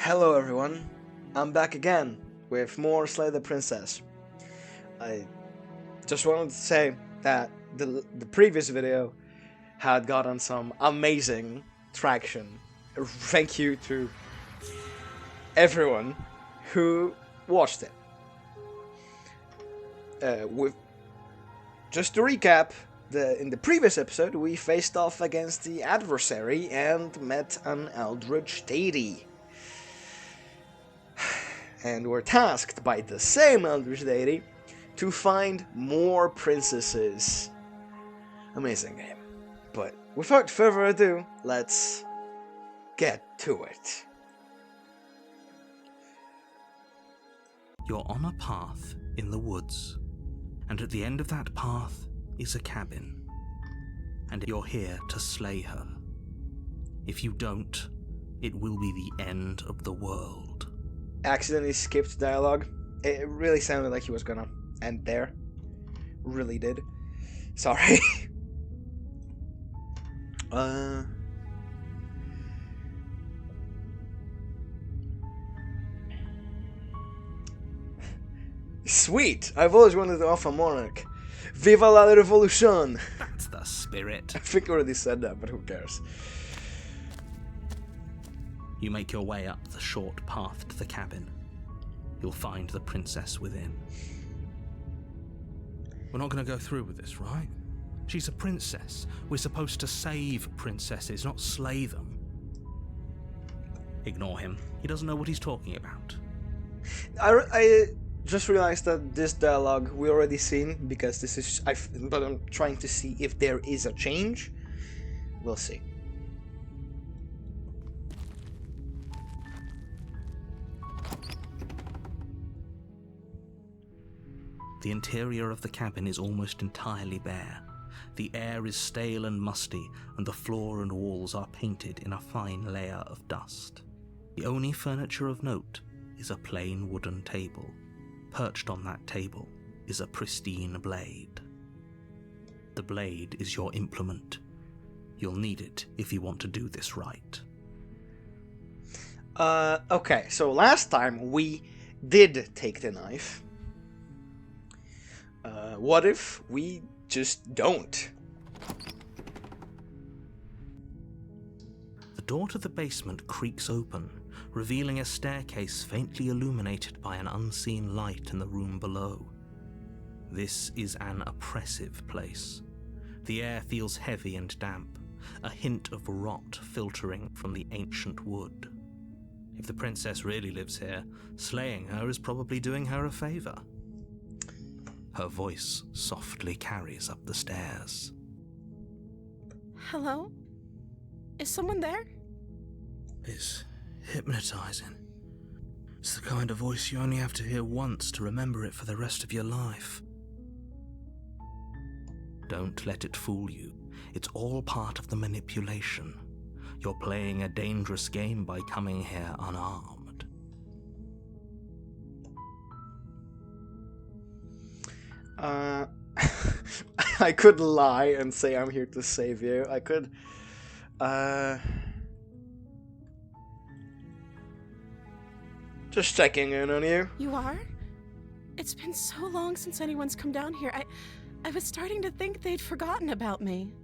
Hello everyone, I'm back again with more Slay the Princess. I just wanted to say that the previous video had gotten some amazing traction. Thank you to everyone who watched it. Just to recap, in the previous episode we faced off against the adversary and met an eldritch deity. And were tasked by the same eldritch deity to find more princesses. Amazing game. But without further ado, let's get to it. You're on a path in the woods, and at the end of that path is a cabin. And you're here to slay her. If you don't, it will be the end of the world. Accidentally skipped dialogue. It really sounded like he was gonna end there. Really did. Sorry. Sweet! I've always wanted to offer monarch. Viva la revolution! That's the spirit. I think I already said that, but who cares? You make your way up the short path to the cabin. You'll find the princess within. We're not going to go through with this, right? She's a princess. We're supposed to save princesses, not slay them. Ignore him. He doesn't know what he's talking about. I just realized that this dialogue we already seen, because this is... but I'm trying to see if there is a change. We'll see. The interior of the cabin is almost entirely bare. The air is stale and musty, and the floor and walls are painted in a fine layer of dust. The only furniture of note is a plain wooden table. Perched on that table is a pristine blade. The blade is your implement. You'll need it if you want to do this right. Okay, so last time we did take the knife. What if we just don't? The door to the basement creaks open, revealing a staircase faintly illuminated by an unseen light in the room below. This is an oppressive place. The air feels heavy and damp, a hint of rot filtering from the ancient wood. If the princess really lives here, slaying her is probably doing her a favor. Her voice softly carries up the stairs. Hello? Is someone there? It's hypnotizing. It's the kind of voice you only have to hear once to remember it for the rest of your life. Don't let it fool you. It's all part of the manipulation. You're playing a dangerous game by coming here unarmed. I could lie and say I'm here to save you. I could, just checking in on you. You are? It's been so long since anyone's come down here. I was starting to think they'd forgotten about me.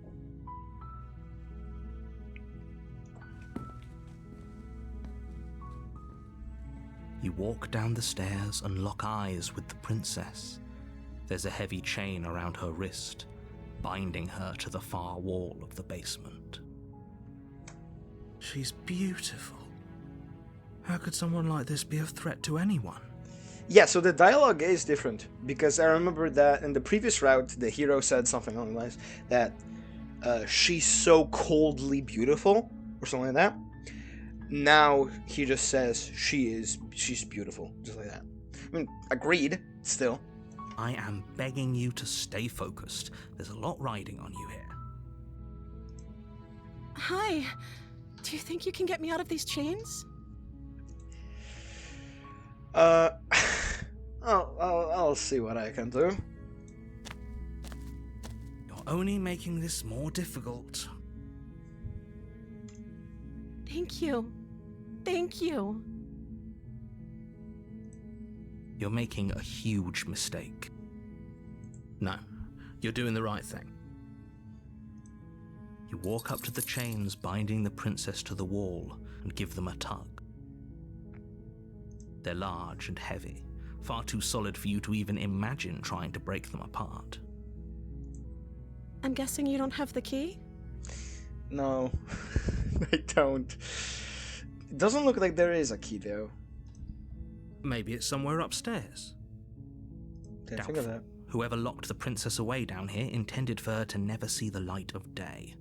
You walk down the stairs and lock eyes with the princess. There's a heavy chain around her wrist, binding her to the far wall of the basement. She's beautiful. How could someone like this be a threat to anyone? Yeah, so the dialogue is different, because I remember that in the previous route, the hero said something along the lines that she's so coldly beautiful, or something like that. Now he just says she's beautiful, just like that. I mean, agreed, still. I am begging you to stay focused. There's a lot riding on you here. Hi. Do you think you can get me out of these chains? I'll see what I can do. You're only making this more difficult. Thank you. Thank you. You're making a huge mistake. No, you're doing the right thing. You walk up to the chains binding the princess to the wall and give them a tug. They're large and heavy, far too solid for you to even imagine trying to break them apart. I'm guessing you don't have the key? No, I don't. It doesn't look like there is a key, though. Maybe it's somewhere upstairs. Didn't think of that. Whoever locked the princess away down here intended for her to never see the light of day.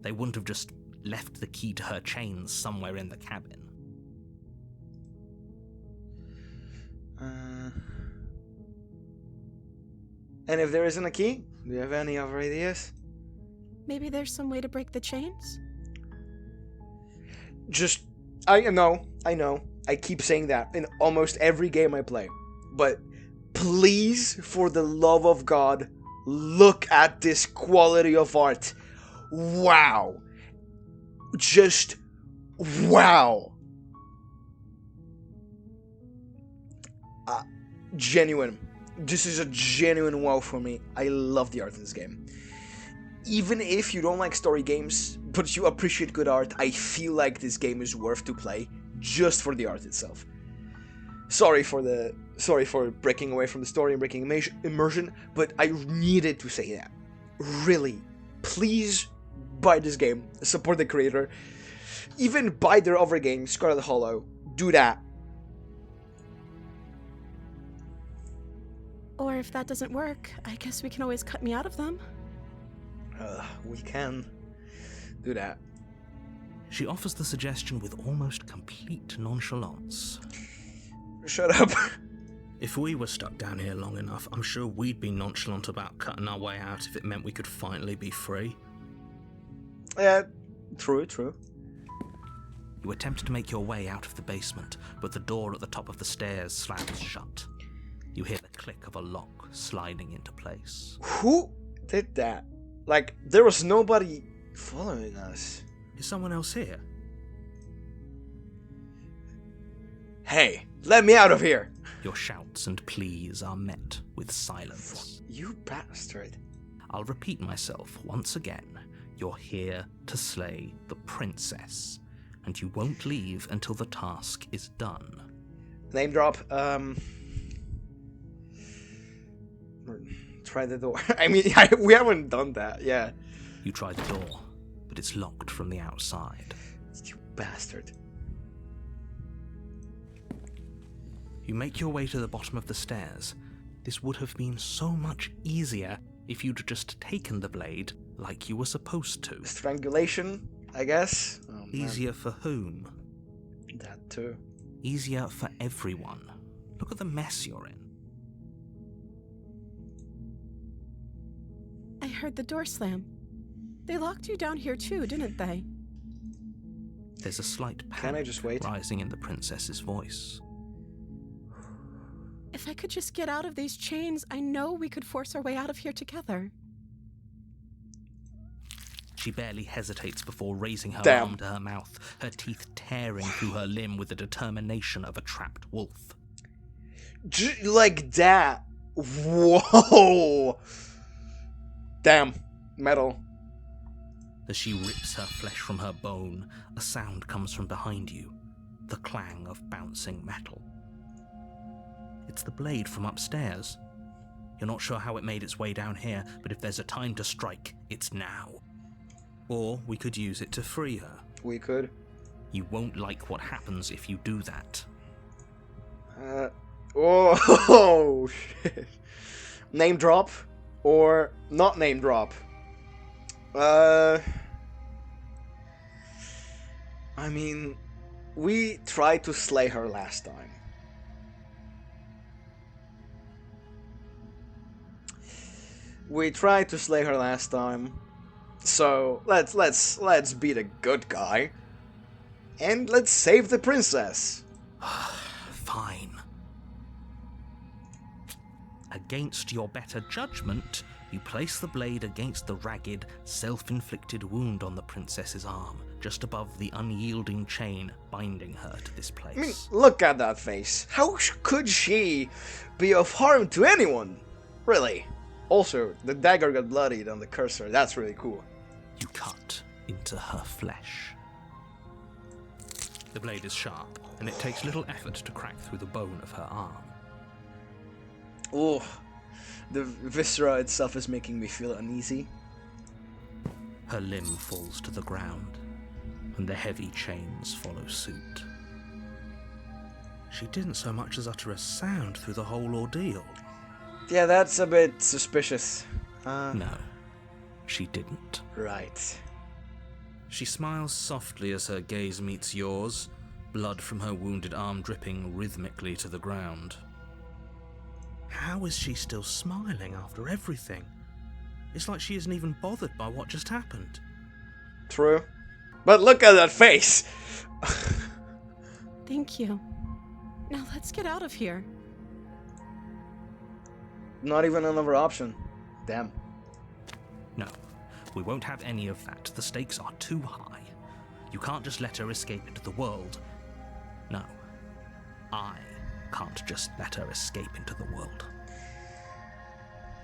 They wouldn't have just left the key to her chains somewhere in the cabin. And if there isn't a key, do you have any other ideas? Maybe there's some way to break the chains? I know. I keep saying that in almost every game I play. But please, for the love of God, look at this quality of art. Wow. Just wow. Genuine. This is a genuine wow for me. I love the art in this game. Even if you don't like story games, but you appreciate good art, I feel like this game is worth to play just for the art itself. Sorry for breaking away from the story and breaking immersion, but I needed to say that. Really, please buy this game, support the creator. Even buy their other game, Scarlet Hollow. Do that. Or if that doesn't work, I guess we can always cut me out of them. We can do that. She offers the suggestion with almost complete nonchalance. Shut up. If we were stuck down here long enough, I'm sure we'd be nonchalant about cutting our way out if it meant we could finally be free. True. You attempt to make your way out of the basement, but the door at the top of the stairs slams shut. You hear the click of a lock sliding into place. Who did that? Like, there was nobody following us. Is someone else here? Hey, let me out of here! Your shouts and pleas are met with silence. You bastard. I'll repeat myself once again. You're here to slay the princess, and you won't leave until the task is done. Name drop, try the door. I mean, we haven't done that, yeah. You try the door, but it's locked from the outside. You bastard. You make your way to the bottom of the stairs. This would have been so much easier if you'd just taken the blade like you were supposed to. Strangulation, I guess. Oh, easier for whom? That too. Easier for everyone. Look at the mess you're in. I heard the door slam. They locked you down here too, didn't they? There's a slight Can I just wait? panic rising in the princess's voice. If I could just get out of these chains, I know we could force our way out of here together. She barely hesitates before raising her Damn. arm to her mouth, her teeth tearing through her limb with the determination of a trapped wolf. Like that. Whoa. Damn. Metal. As she rips her flesh from her bone, a sound comes from behind you, the clang of bouncing metal. It's the blade from upstairs. You're not sure how it made its way down here, but if there's a time to strike, it's now. Or we could use it to free her. We could. You won't like what happens if you do that. Oh, shit. Name drop or not name drop? I mean, we tried to slay her last time. So let's be the good guy, and let's save the princess. Fine. Against your better judgment, You place the blade against the ragged, self-inflicted wound on the princess's arm, just above the unyielding chain binding her to this place. I mean, look at that face. How could she be of harm to anyone? Really. Also, the dagger got bloodied on the cursor. That's really cool. You cut into her flesh. The blade is sharp, and it takes little effort to crack through the bone of her arm. Oh, the viscera itself is making me feel uneasy. Her limb falls to the ground, and the heavy chains follow suit. She didn't so much as utter a sound through the whole ordeal. Yeah, that's a bit suspicious. No, she didn't. Right. She smiles softly as her gaze meets yours, blood from her wounded arm dripping rhythmically to the ground. How is she still smiling after everything? It's like she isn't even bothered by what just happened. True. But look at that face! Thank you. Now let's get out of here. Not even another option. Damn. No, we won't have any of that. The stakes are too high. You can't just let her escape into the world. No, I can't just let her escape into the world.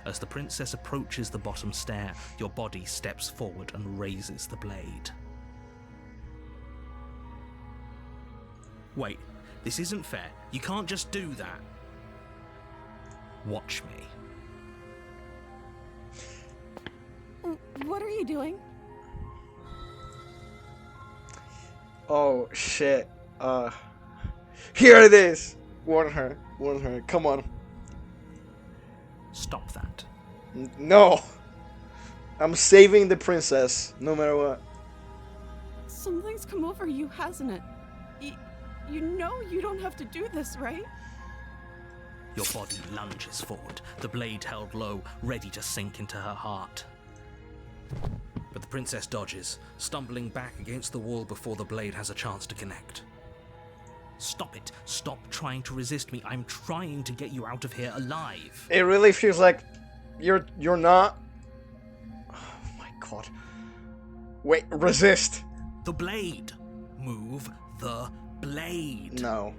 As the princess approaches the bottom stair, your body steps forward and raises the blade. Wait, this isn't fair. You can't just do that. Watch me. What are you doing? Oh, shit. Here it is! Warn her. Warn her. Come on. Stop that. No! I'm saving the princess, no matter what. Something's come over you, hasn't it? You know you don't have to do this, right? Your body lunges forward, the blade held low, ready to sink into her heart. But the princess dodges, stumbling back against the wall before the blade has a chance to connect. Stop it. Stop trying to resist me. I'm trying to get you out of here alive. It really feels like you're not... Oh my god. Wait, resist. The blade. Move the blade. No.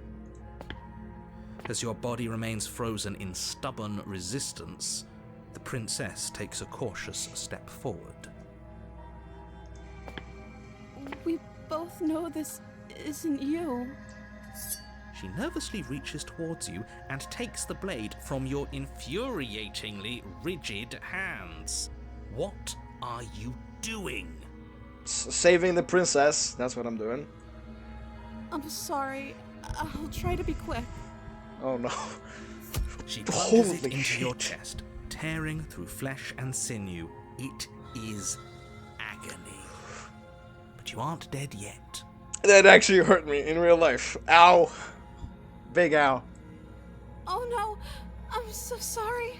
As your body remains frozen in stubborn resistance, the princess takes a cautious step forward. We both know this isn't you. She nervously reaches towards you and takes the blade from your infuriatingly rigid hands. What are you doing? Saving the princess, that's what I'm doing. I'm sorry. I'll try to be quick. Oh no. She plunges it Holy into shit. your chest, tearing through flesh and sinew. It is agony. But you aren't dead yet. That actually hurt me in real life. Ow. Big ow. Oh no, I'm so sorry.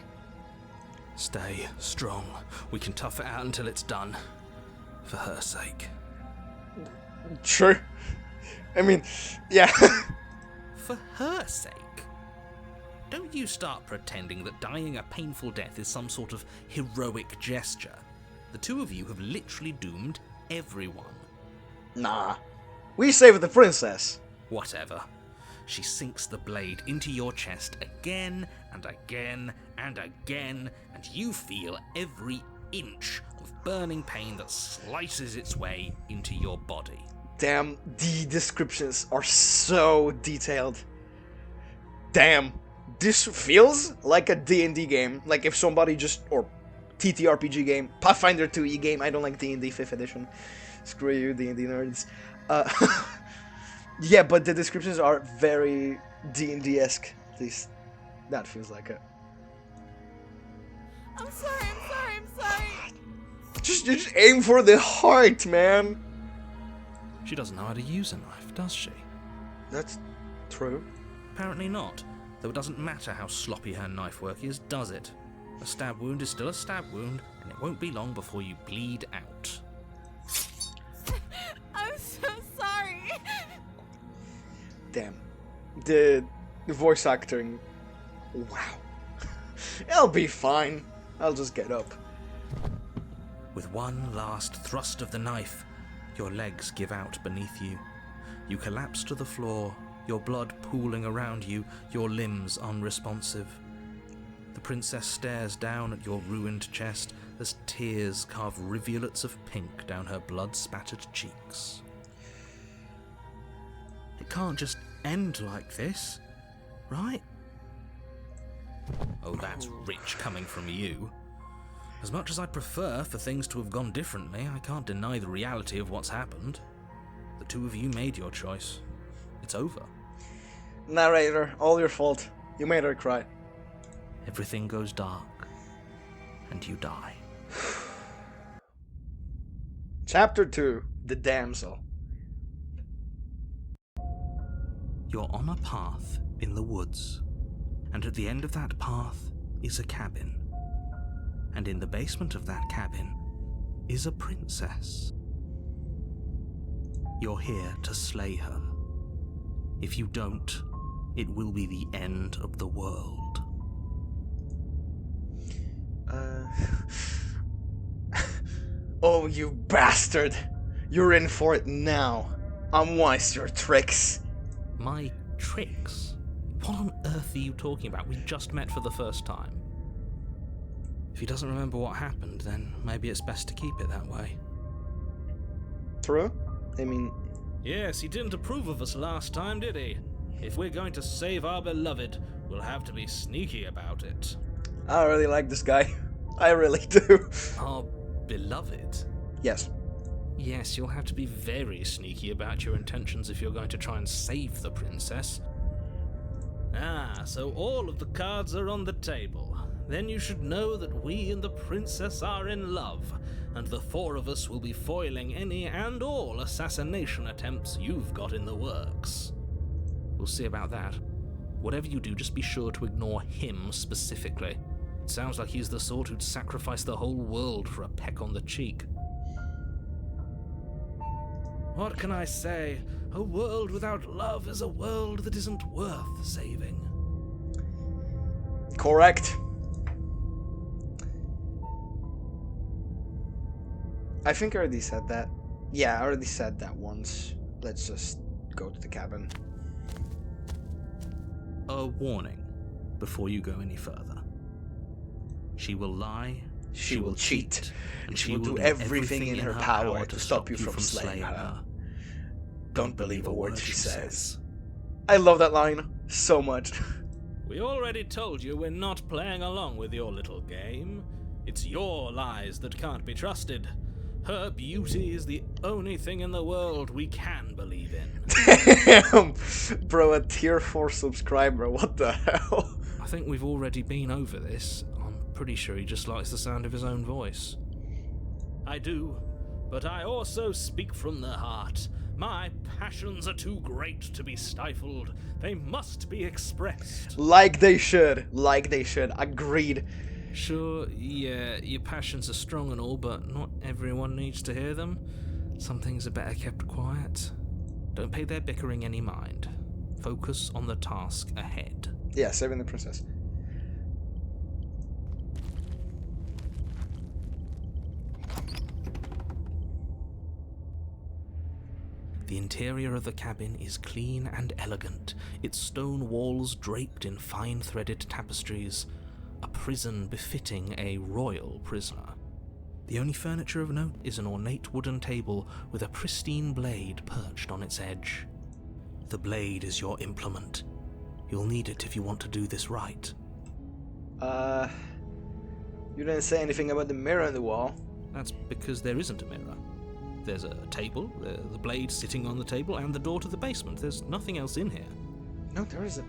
Stay strong. We can tough it out until it's done. For her sake. Sure. I mean, yeah. For her sake? Don't you start pretending that dying a painful death is some sort of heroic gesture. The two of you have literally doomed everyone. Nah. We saved the princess. Whatever. She sinks the blade into your chest again and again and again, and you feel every inch of burning pain that slices its way into your body. Damn, the descriptions are so detailed. Damn. This feels like a D&D game. Like if somebody just... Or TTRPG game. Pathfinder 2e game. I don't like D&D 5th edition. Screw you, D&D nerds. Yeah, but the descriptions are very D&D-esque. At least that feels like it. I'm sorry. Just aim for the heart, man. She doesn't know how to use a knife, does she? That's true. Apparently not, though it doesn't matter how sloppy her knife work is, does it? A stab wound is still a stab wound, and it won't be long before you bleed out. I'm so sorry. Damn. The voice acting. Wow. I'll be fine. I'll just get up. With one last thrust of the knife, your legs give out beneath you. You collapse to the floor, your blood pooling around you, your limbs unresponsive. The princess stares down at your ruined chest as tears carve rivulets of pink down her blood-spattered cheeks. It can't just end like this, right? Oh, that's rich coming from you. As much as I'd prefer for things to have gone differently, I can't deny the reality of what's happened. The two of you made your choice. It's over. Narrator, all your fault. You made her cry. Everything goes dark, and you die. Chapter 2, The Damsel. You're on a path in the woods, and at the end of that path is a cabin. And in the basement of that cabin is a princess. You're here to slay her. If you don't, it will be the end of the world. Oh, you bastard! You're in for it now. I'm wise to your tricks. My tricks? What on earth are you talking about? We just met for the first time. If he doesn't remember what happened, then maybe it's best to keep it that way. True? I mean... Yes, he didn't approve of us last time, did he? If we're going to save our beloved, we'll have to be sneaky about it. I really like this guy. I really do. Our beloved? Yes. Yes, you'll have to be very sneaky about your intentions if you're going to try and save the princess. Ah, so all of the cards are on the table. Then you should know that we and the princess are in love, and the four of us will be foiling any and all assassination attempts you've got in the works. We'll see about that. Whatever you do, just be sure to ignore him specifically. It sounds like he's the sort who'd sacrifice the whole world for a peck on the cheek. What can I say? A world without love is a world that isn't worth saving. Correct. I think I already said that. Yeah, I already said that once. Let's just go to the cabin. A warning before you go any further. She will lie, She will cheat, and she will do everything in her power to stop you from slaying her. Don't believe a word she says. I love that line so much. We already told you we're not playing along with your little game. It's your lies that can't be trusted. Her beauty is the only thing in the world we can believe in. Damn! Bro, a tier 4 subscriber, what the hell? I think we've already been over this. I'm pretty sure he just likes the sound of his own voice. I do, but I also speak from the heart. My passions are too great to be stifled. They must be expressed. Like they should. Agreed. Sure, yeah, your passions are strong and all, but not everyone needs to hear them. Some things are better kept quiet. Don't pay their bickering any mind. Focus on the task ahead. Yeah, saving the princess. The interior of the cabin is clean and elegant, its stone walls draped in fine-threaded tapestries, a prison befitting a royal prisoner. The only furniture of note is an ornate wooden table with a pristine blade perched on its edge. The blade is your implement. You'll need it if you want to do this right. You didn't say anything about the mirror on the wall. That's because there isn't a mirror. There's a table, the blade sitting on the table, and the door to the basement. There's nothing else in here. No, there isn't.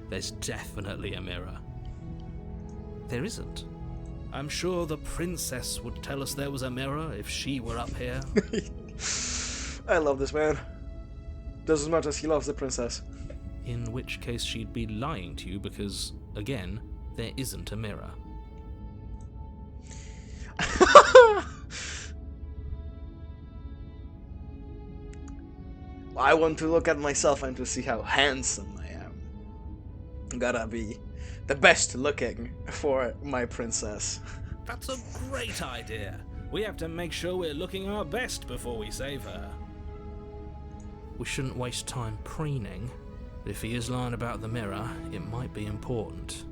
There's definitely a mirror. There isn't. I'm sure the princess would tell us there was a mirror if she were up here. I love this man. Just as much as he loves the princess. In which case she'd be lying to you because, again, there isn't a mirror. I want to look at myself and to see how handsome I am. Gotta be the best looking for my princess. That's a great idea. We have to make sure we're looking our best before we save her. We shouldn't waste time preening. If he is lying about the mirror, it might be important.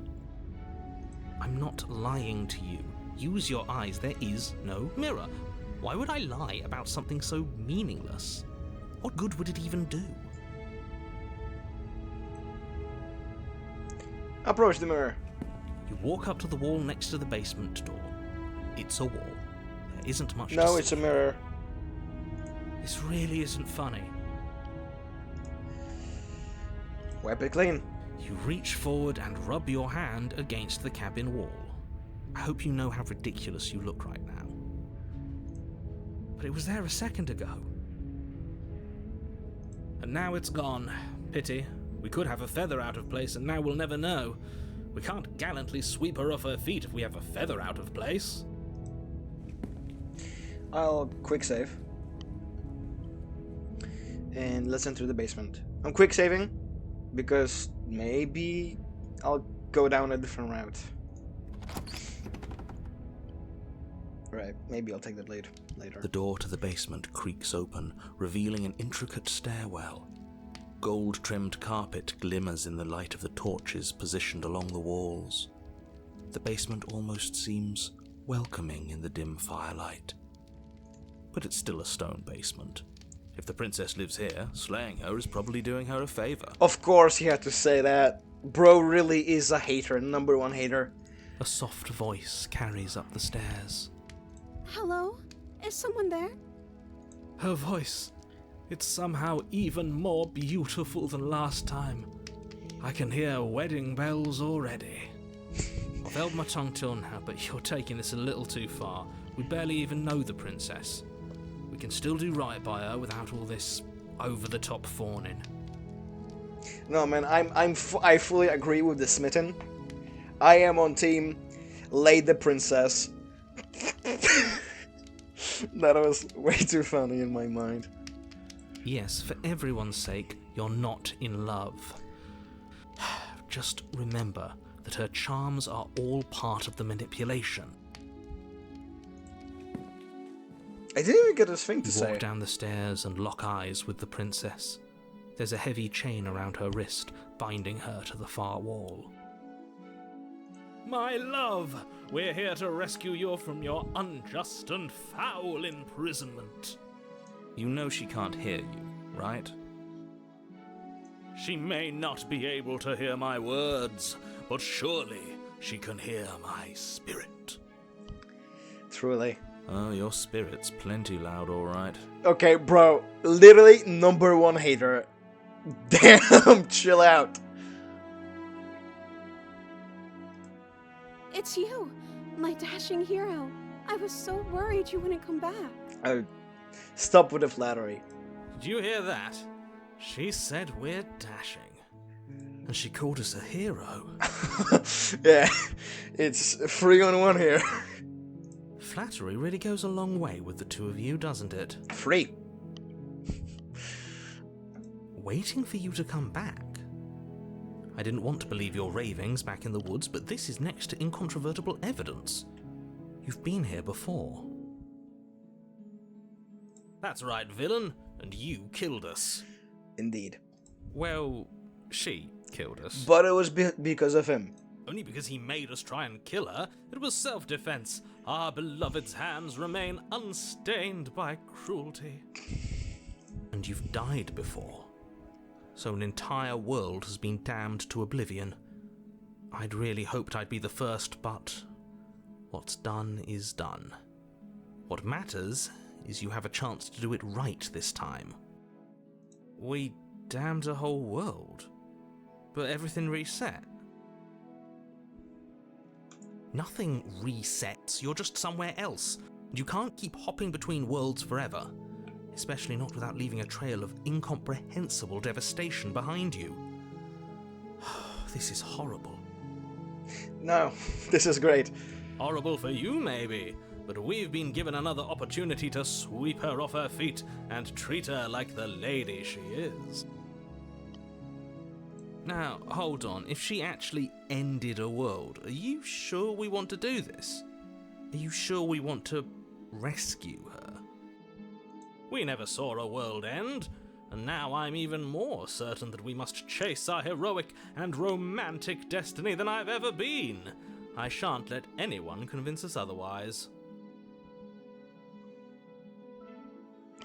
I'm not lying to you. Use your eyes. There is no mirror. Why would I lie about something so meaningless? What good would it even do? Approach the mirror. You walk up to the wall next to the basement door. It's a wall. There isn't much to No, see. it's a mirror. This really isn't funny. Wipe it clean. You reach forward and rub your hand against the cabin wall. I hope you know how ridiculous you look right now. But it was there a second ago. And now it's gone. Pity. We could have a feather out of place and now we'll never know. We can't gallantly sweep her off her feet if we have a feather out of place. I'll quick save. And let's enter the basement. I'm quick saving because maybe I'll go down a different route. Right, maybe I'll take that later. The door to the basement creaks open, revealing an intricate stairwell. Gold-trimmed carpet glimmers in the light of the torches positioned along the walls. The basement almost seems welcoming in the dim firelight. But it's still a stone basement. If the princess lives here, slaying her is probably doing her a favor. Of course he had to say that. Bro really is a hater, #1 hater. A soft voice carries up the stairs. Hello? Is someone there? Her voice. It's somehow even more beautiful than last time. I can hear wedding bells already. I've held my tongue till now, but you're taking this a little too far. We barely even know the princess. We can still do right by her without all this over-the-top fawning. No man, I fully agree with the smitten. I am on team Lay the Princess. That was way too funny in my mind. Yes, for everyone's sake, you're not in love. Just remember that her charms are all part of the manipulation. I didn't even get a thing to You say. walk down the stairs and lock eyes with the princess. There's a heavy chain around her wrist, binding her to the far wall. My love, we're here to rescue you from your unjust and foul imprisonment. You know she can't hear you, right? She may not be able to hear my words, but surely she can hear my spirit. Truly. Oh, your spirit's plenty loud, all right. Okay, bro. Literally #1 hater. Damn, chill out. It's you, my dashing hero. I was so worried you wouldn't come back. Stop with the flattery. Did you hear that? She said we're dashing. And she called us a hero. Yeah, it's 3-on-1 here. Flattery really goes a long way with the two of you, doesn't it? 3. Waiting for you to come back. I didn't want to believe your ravings back in the woods, but this is next to incontrovertible evidence. You've been here before. That's right, villain, and you killed us. Indeed. Well, she killed us. But it was because of him. Only because he made us try and kill her. It was self-defense. Our beloved's hands remain unstained by cruelty. And you've died before. So an entire world has been damned to oblivion. I'd really hoped I'd be the first, but what's done is done. What matters is you have a chance to do it right this time. We damned a whole world, but everything reset. Nothing resets, you're just somewhere else. You can't keep hopping between worlds forever. Especially not without leaving a trail of incomprehensible devastation behind you. This is horrible. No, this is great. Horrible for you, maybe, but we've been given another opportunity to sweep her off her feet and treat her like the lady she is. Now, hold on, if she actually ended a world, are you sure we want to do this? Are you sure we want to Rescue her? We never saw a world end, and now I'm even more certain that we must chase our heroic and romantic destiny than I've ever been. I shan't let anyone convince us otherwise.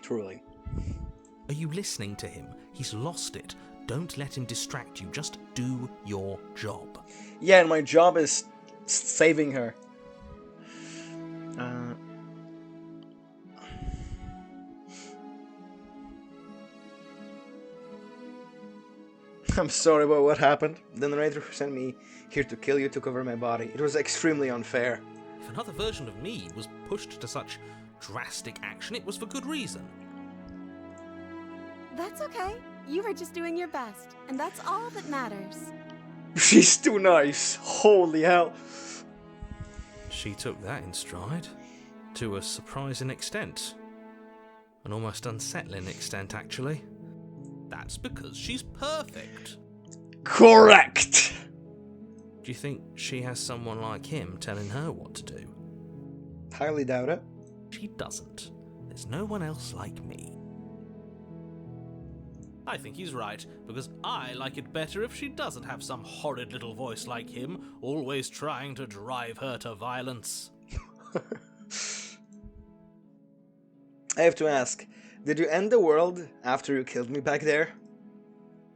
Truly. Are you listening to him? He's lost it. Don't let him distract you. Just do your job. Yeah, and my job is saving her. I'm sorry about what happened. The narrator who sent me here to kill you took over my body. It was extremely unfair. If another version of me was pushed to such drastic action, it was for good reason. That's okay. You were just doing your best, and that's all that matters. She's too nice. Holy hell. She took that in stride. To a surprising extent. An almost unsettling extent, actually. That's because she's perfect. Correct. Do you think she has someone like him telling her what to do? Highly doubt it. She doesn't. There's no one else like me. I think he's right, because I like it better if she doesn't have some horrid little voice like him, always trying to drive her to violence. I have to ask, did you end the world after you killed me back there?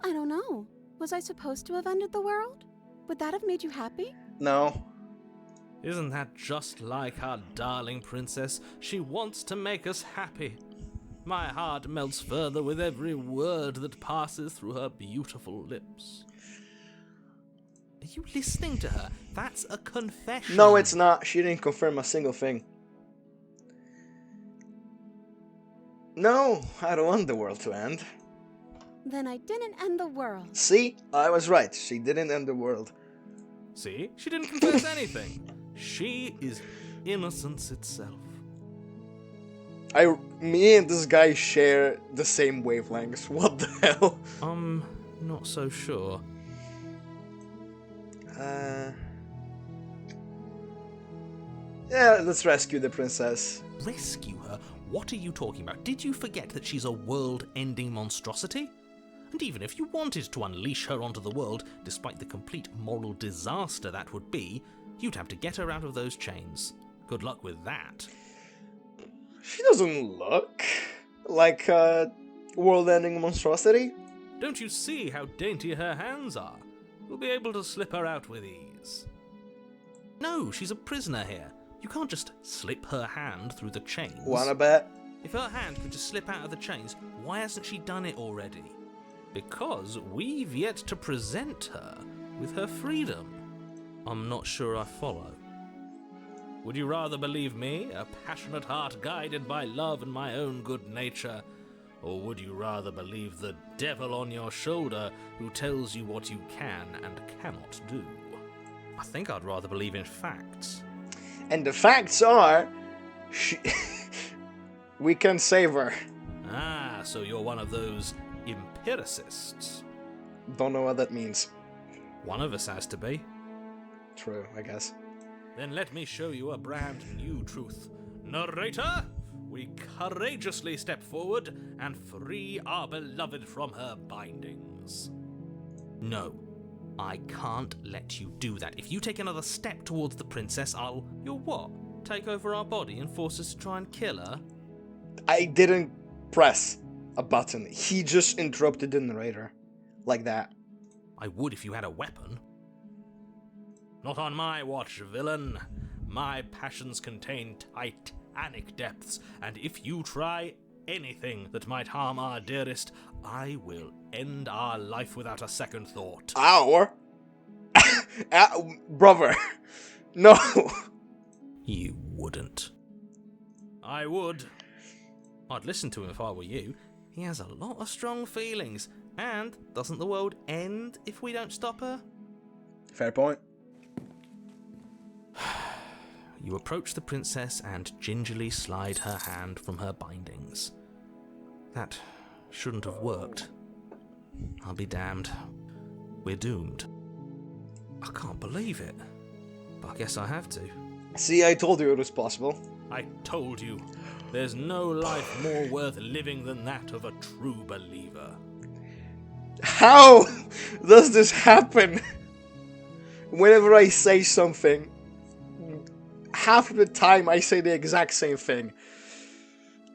I don't know. Was I supposed to have ended the world? Would that have made you happy? No. Isn't that just like our darling princess? She wants to make us happy. My heart melts further with every word that passes through her beautiful lips. Are you listening to her? That's a confession. No, it's not. She didn't confirm a single thing. No, I don't want the world to end. Then I didn't end the world. See? I was right. She didn't end the world. See? She didn't confess anything. She is innocence itself. Me and this guy share the same wavelengths. What the hell? I'm not so sure. Yeah, let's rescue the princess. Rescue her? What are you talking about? Did you forget that she's a world-ending monstrosity? And even if you wanted to unleash her onto the world, despite the complete moral disaster that would be, you'd have to get her out of those chains. Good luck with that. She doesn't look like a world-ending monstrosity. Don't you see how dainty her hands are? We'll be able to slip her out with ease. No, she's a prisoner here. You can't just slip her hand through the chains. Wanna bet? If her hand could just slip out of the chains, why hasn't she done it already? Because we've yet to present her with her freedom. I'm not sure I follow. Would you rather believe me, a passionate heart guided by love and my own good nature? Or would you rather believe the devil on your shoulder who tells you what you can and cannot do? I think I'd rather believe in facts. And the facts are, we can save her. Ah, so you're one of those empiricists. Don't know what that means. One of us has to be. True, I guess. Then let me show you a brand new truth. Narrator, we courageously step forward and free our beloved from her bindings. No, I can't let you do that. If you take another step towards the princess, You'll what? Take over our body and force us to try and kill her? I didn't press a button. He just interrupted the narrator. Like that. I would if you had a weapon. Not on my watch, villain. My passions contain titanic depths, and if you try anything that might harm our dearest, I will end our life without a second thought. Our? Brother. No. You wouldn't. I would. I'd listen to him if I were you. He has a lot of strong feelings. And doesn't the world end if we don't stop her? Fair point. You approach the princess and gingerly slide her hand from her bindings. That shouldn't have worked. I'll be damned. We're doomed. I can't believe it. But I guess I have to. See, I told you it was possible. I told you, there's no life more worth living than that of a true believer. How does this happen? Whenever I say something, half of the time I say the exact same thing.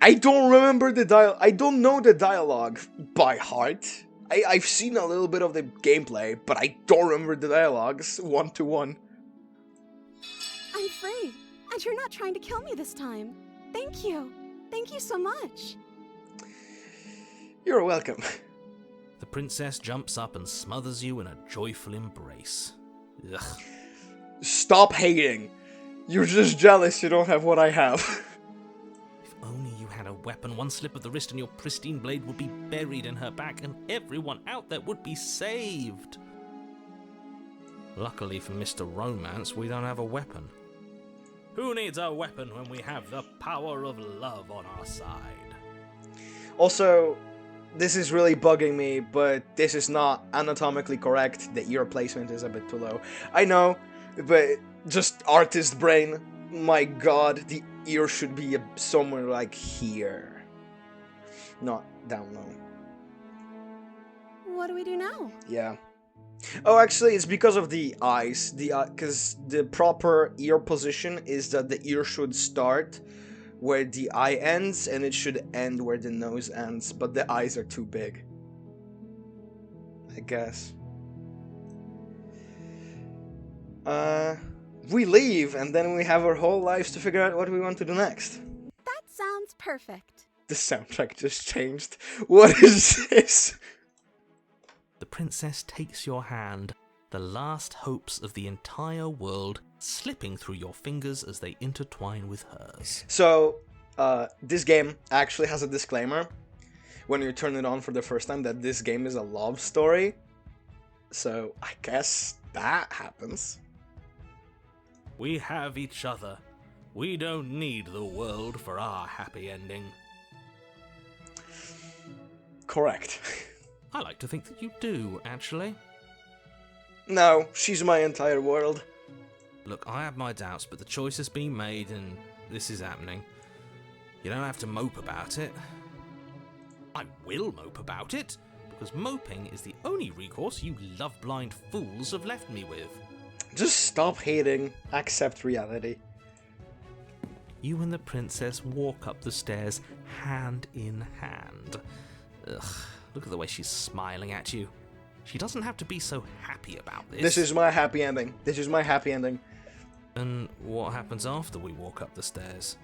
I don't remember I don't know the dialogue by heart. I've seen a little bit of the gameplay, but I don't remember the dialogues one to one. I'm free, and you're not trying to kill me this time. Thank you. Thank you so much. You're welcome. The princess jumps up and smothers you in a joyful embrace. Ugh. Stop hating. You're just jealous you don't have what I have. If only you had a weapon, one slip of the wrist and your pristine blade would be buried in her back and everyone out there would be saved. Luckily for Mr. Romance, we don't have a weapon. Who needs a weapon when we have the power of love on our side? Also, this is really bugging me, but this is not anatomically correct. The ear placement is a bit too low. I know, but just artist brain. My god, the ear should be somewhere like here. Not down low. What do we do now? Yeah. Oh, actually, it's because of the eyes. Because the proper ear position is that the ear should start where the eye ends, and it should end where the nose ends, but the eyes are too big. I guess. We leave, and then we have our whole lives to figure out what we want to do next. That sounds perfect. The soundtrack just changed. What is this? The princess takes your hand, the last hopes of the entire world slipping through your fingers as they intertwine with hers. So, this game actually has a disclaimer when you turn it on for the first time that this game is a love story. So, I guess that happens. We have each other. We don't need the world for our happy ending. Correct. I like to think that you do, actually. No, she's my entire world. Look, I have my doubts, but the choice has been made and this is happening. You don't have to mope about it. I will mope about it, because moping is the only recourse you love-blind fools have left me with. Just stop hating. Accept reality. You and the princess walk up the stairs, hand in hand. Ugh, look at the way she's smiling at you. She doesn't have to be so happy about this. This is my happy ending. This is my happy ending. And what happens after we walk up the stairs?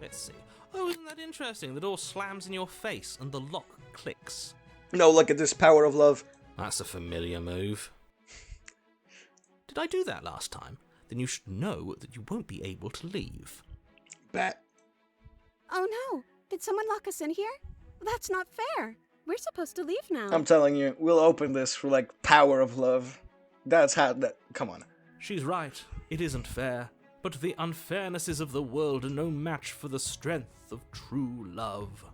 Let's see. Oh, isn't that interesting? The door slams in your face and the lock clicks. No, look at this power of love. That's a familiar move. Did I do that last time? Then you should know that you won't be able to leave. Bet. Oh no! Did someone lock us in here? That's not fair. We're supposed to leave now. I'm telling you, we'll open this for like power of love. That's how that. Come on. She's right. It isn't fair. But the unfairnesses of the world are no match for the strength of true love.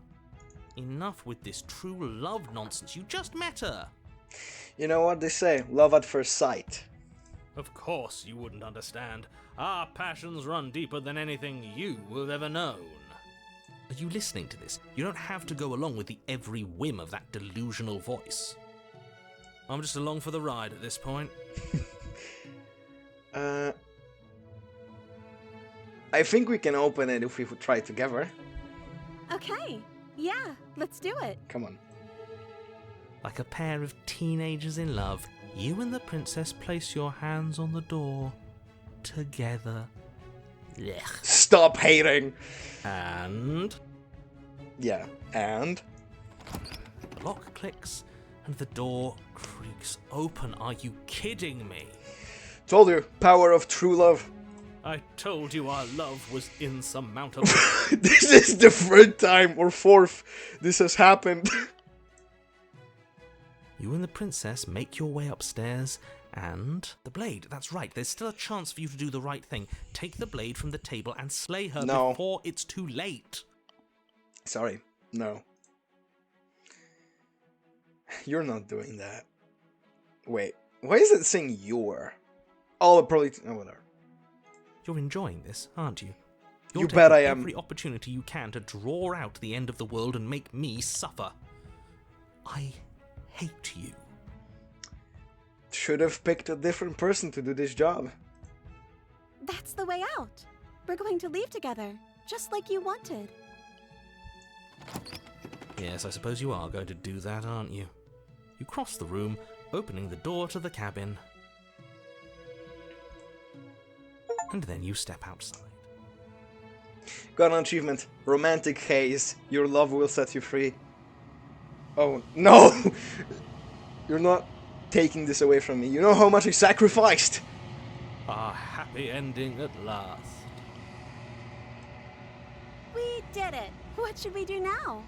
Enough with this true love nonsense. You just met her. You know what they say? Love at first sight. Of course you wouldn't understand. Our passions run deeper than anything you have ever known. Are you listening to this? You don't have to go along with the every whim of that delusional voice. I'm just along for the ride at this point. I think we can open it if we try it together. Okay. Yeah, let's do it. Come on. Like a pair of teenagers in love, you and the princess place your hands on the door. Together. Blech. Stop hating. And... Yeah, and? the lock clicks and the door creaks open. Are you kidding me? Told you, power of true love. I told you our love was insurmountable. This is the third time or fourth this has happened. You and the princess make your way upstairs, and... the blade, that's right, there's still a chance for you to do the right thing. Take the blade from the table and slay her before it's too late. Sorry, no. You're not doing that. Wait, why is it saying you're? Oh, probably... oh, whatever. You're enjoying this, aren't you? You You're bet I taking am. every opportunity you can to draw out the end of the world and make me suffer. I hate you. Should have picked a different person to do this job. That's the way out. We're going to leave together, just like you wanted. Yes, I suppose you are going to do that, aren't you? You cross the room, opening the door to the cabin. And then you step outside. Got an achievement. Romantic haze. Your love will set you free. Oh, no! You're not taking this away from me. You know how much I sacrificed! A happy ending at last. We did it. What should we do now?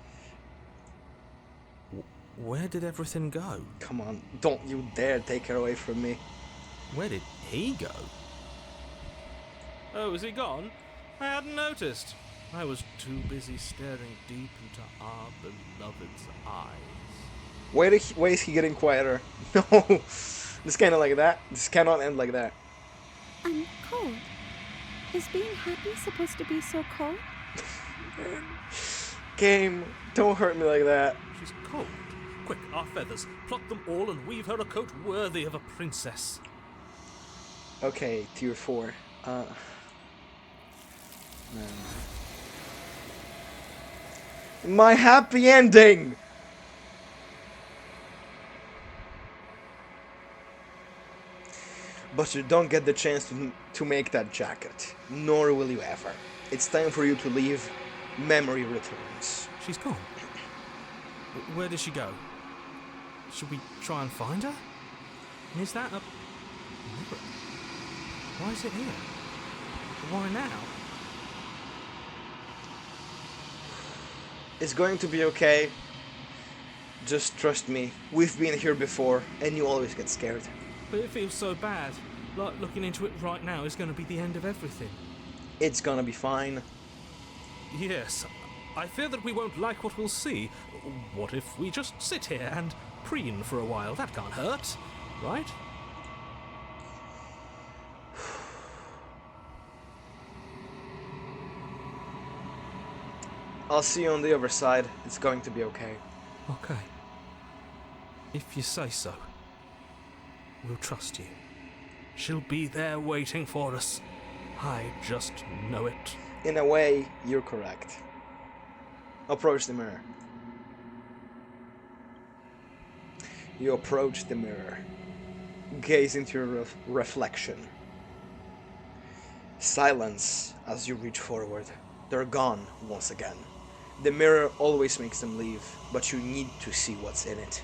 Where did everything go? Come on, don't you dare take her away from me. Where did he go? Oh, is he gone? I hadn't noticed. I was too busy staring deep into our beloved's eyes. Why is he getting quieter? No, this kinda like that. This cannot end like that. I'm cold. Is being happy supposed to be so cold? Game, don't hurt me like that. She's cold. Quick, our feathers. Pluck them all and weave her a coat worthy of a princess. Okay, tier 4. My happy ending! But you don't get the chance to make that jacket. Nor will you ever. It's time for you to leave. Memory returns. She's gone. Where did she go? Should we try and find her? And is that a mirror? Why is it here? Why now? It's going to be okay. Just trust me. We've been here before, and you always get scared. But it feels so bad. Like looking into it right now is going to be the end of everything. It's gonna be fine. Yes. I fear that we won't like what we'll see. What if we just sit here and preen for a while? That can't hurt, right? I'll see you on the other side. It's going to be okay. Okay. If you say so. We'll trust you. She'll be there waiting for us. I just know it. In a way, you're correct. Approach the mirror. You approach the mirror. Gaze into your reflection. Silence as you reach forward. They're gone once again. The mirror always makes them leave, but you need to see what's in it.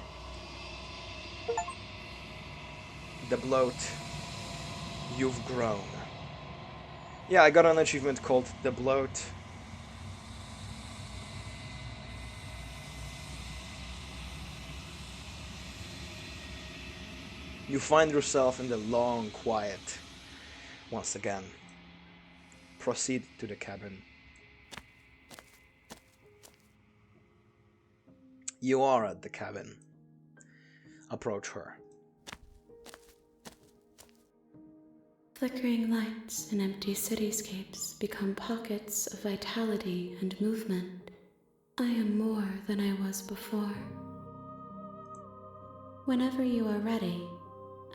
The bloat. You've grown. Yeah, I got an achievement called the bloat. You find yourself in the long quiet once again. Proceed to the cabin. You are at the cabin. Approach her. Flickering lights in empty cityscapes become pockets of vitality and movement. I am more than I was before. Whenever you are ready,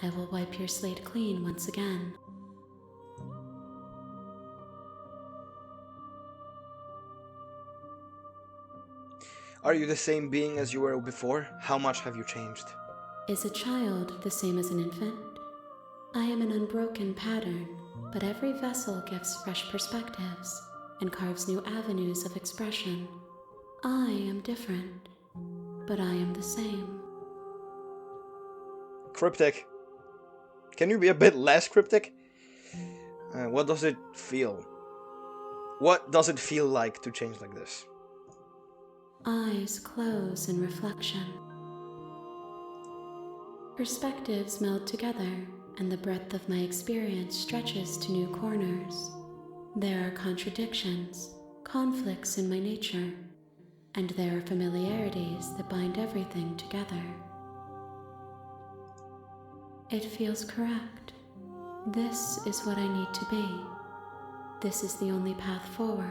I will wipe your slate clean once again. Are you the same being as you were before? How much have you changed? Is a child the same as an infant? I am an unbroken pattern, but every vessel gives fresh perspectives and carves new avenues of expression. I am different, but I am the same. Cryptic. Can you be a bit less cryptic? What does it feel? What does it feel like to change like this? Eyes close in reflection. Perspectives meld together, and the breadth of my experience stretches to new corners. There are contradictions, conflicts in my nature, and there are familiarities that bind everything together. It feels correct. This is what I need to be. This is the only path forward.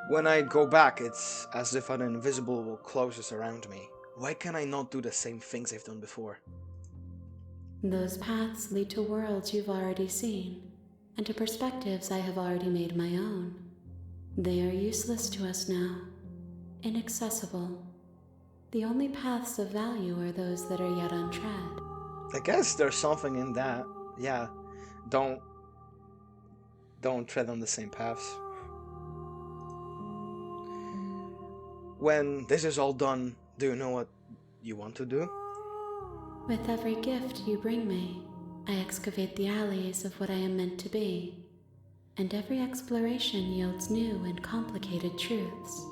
When I go back, it's as if an invisible wall closes around me. Why can I not do the same things I've done before? Those paths lead to worlds you've already seen, and to perspectives I have already made my own. They are useless to us now, inaccessible. The only paths of value are those that are yet untread. I guess there's something in that. Yeah, don't tread on the same paths. When this is all done, do you know what you want to do? With every gift you bring me, I excavate the alleys of what I am meant to be, and every exploration yields new and complicated truths.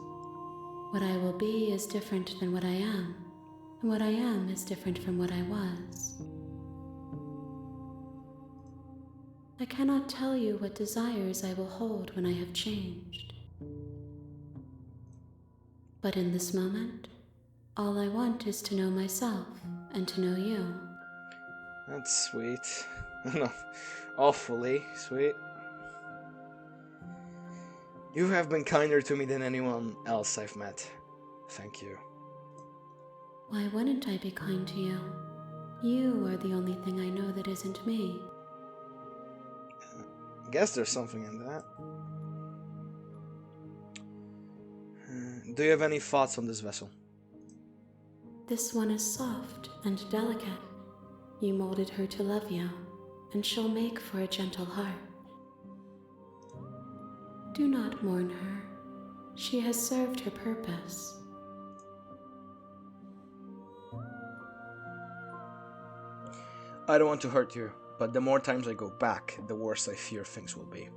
What I will be is different than what I am, and what I am is different from what I was. I cannot tell you what desires I will hold when I have changed. But in this moment, all I want is to know myself and to know you. That's sweet. No, awfully sweet. You have been kinder to me than anyone else I've met. Thank you. Why wouldn't I be kind to you? You are the only thing I know that isn't me. I guess there's something in that. Do you have any thoughts on this vessel? This one is soft and delicate. You molded her to love you, and she'll make for a gentle heart. Do not mourn her. She has served her purpose. I don't want to hurt you, but the more times I go back, the worse I fear things will be.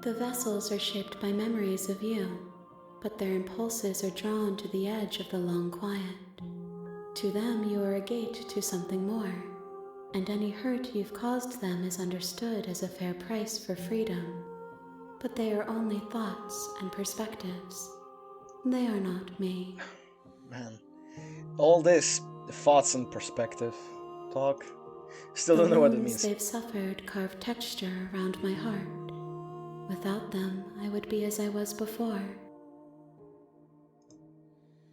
The vessels are shaped by memories of you, but their impulses are drawn to the edge of the long quiet. To them, you are a gate to something more, and any hurt you've caused them is understood as a fair price for freedom. But they are only thoughts and perspectives. They are not me. Man, all this thoughts and perspective talk, still don't know what it means. The wounds they've suffered carve texture around my heart. Without them, I would be as I was before.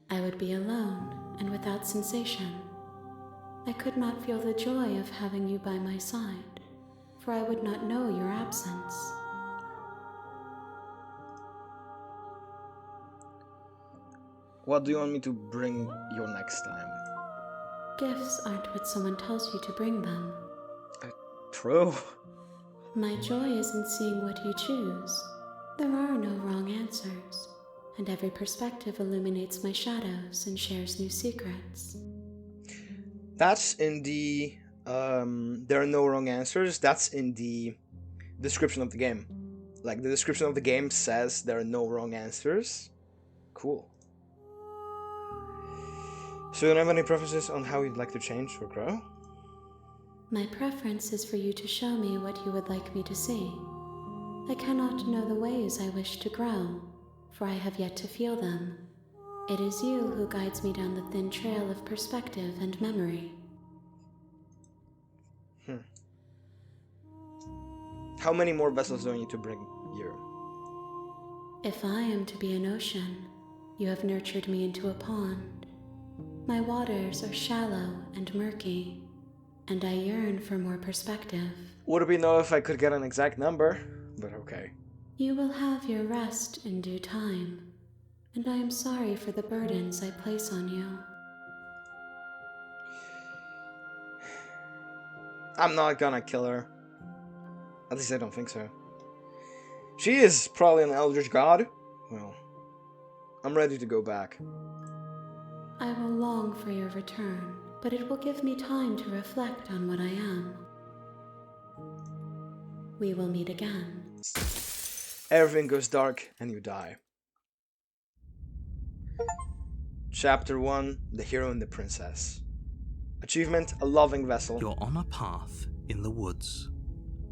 I would be alone and without sensation. I could not feel the joy of having you by my side, for I would not know your absence. What do you want me to bring you next time? Gifts aren't what someone tells you to bring them. True. My joy is in seeing what you choose. There are no wrong answers, and every perspective illuminates my shadows and shares new secrets. That's in the there are no wrong answers. That's in the description of the game. Like, the description of the game says there are no wrong answers. Cool. So you don't have any preferences on how you'd like to change or grow? My preference is for you to show me what you would like me to see. I cannot know the ways I wish to grow, for I have yet to feel them. It is you who guides me down the thin trail of perspective and memory. How many more vessels do I need to bring you? If I am to be an ocean, you have nurtured me into a pond. My waters are shallow and murky, and I yearn for more perspective. Would we know if I could get an exact number? But okay. You will have your rest in due time, and I am sorry for the burdens I place on you. I'm not gonna kill her. At least I don't think so. She is probably an eldritch god. Well, I'm ready to go back. I will long for your return, but it will give me time to reflect on what I am. We will meet again. Everything goes dark and you die. Chapter 1, The Hero and the Princess. Achievement, a loving vessel. You're on a path in the woods,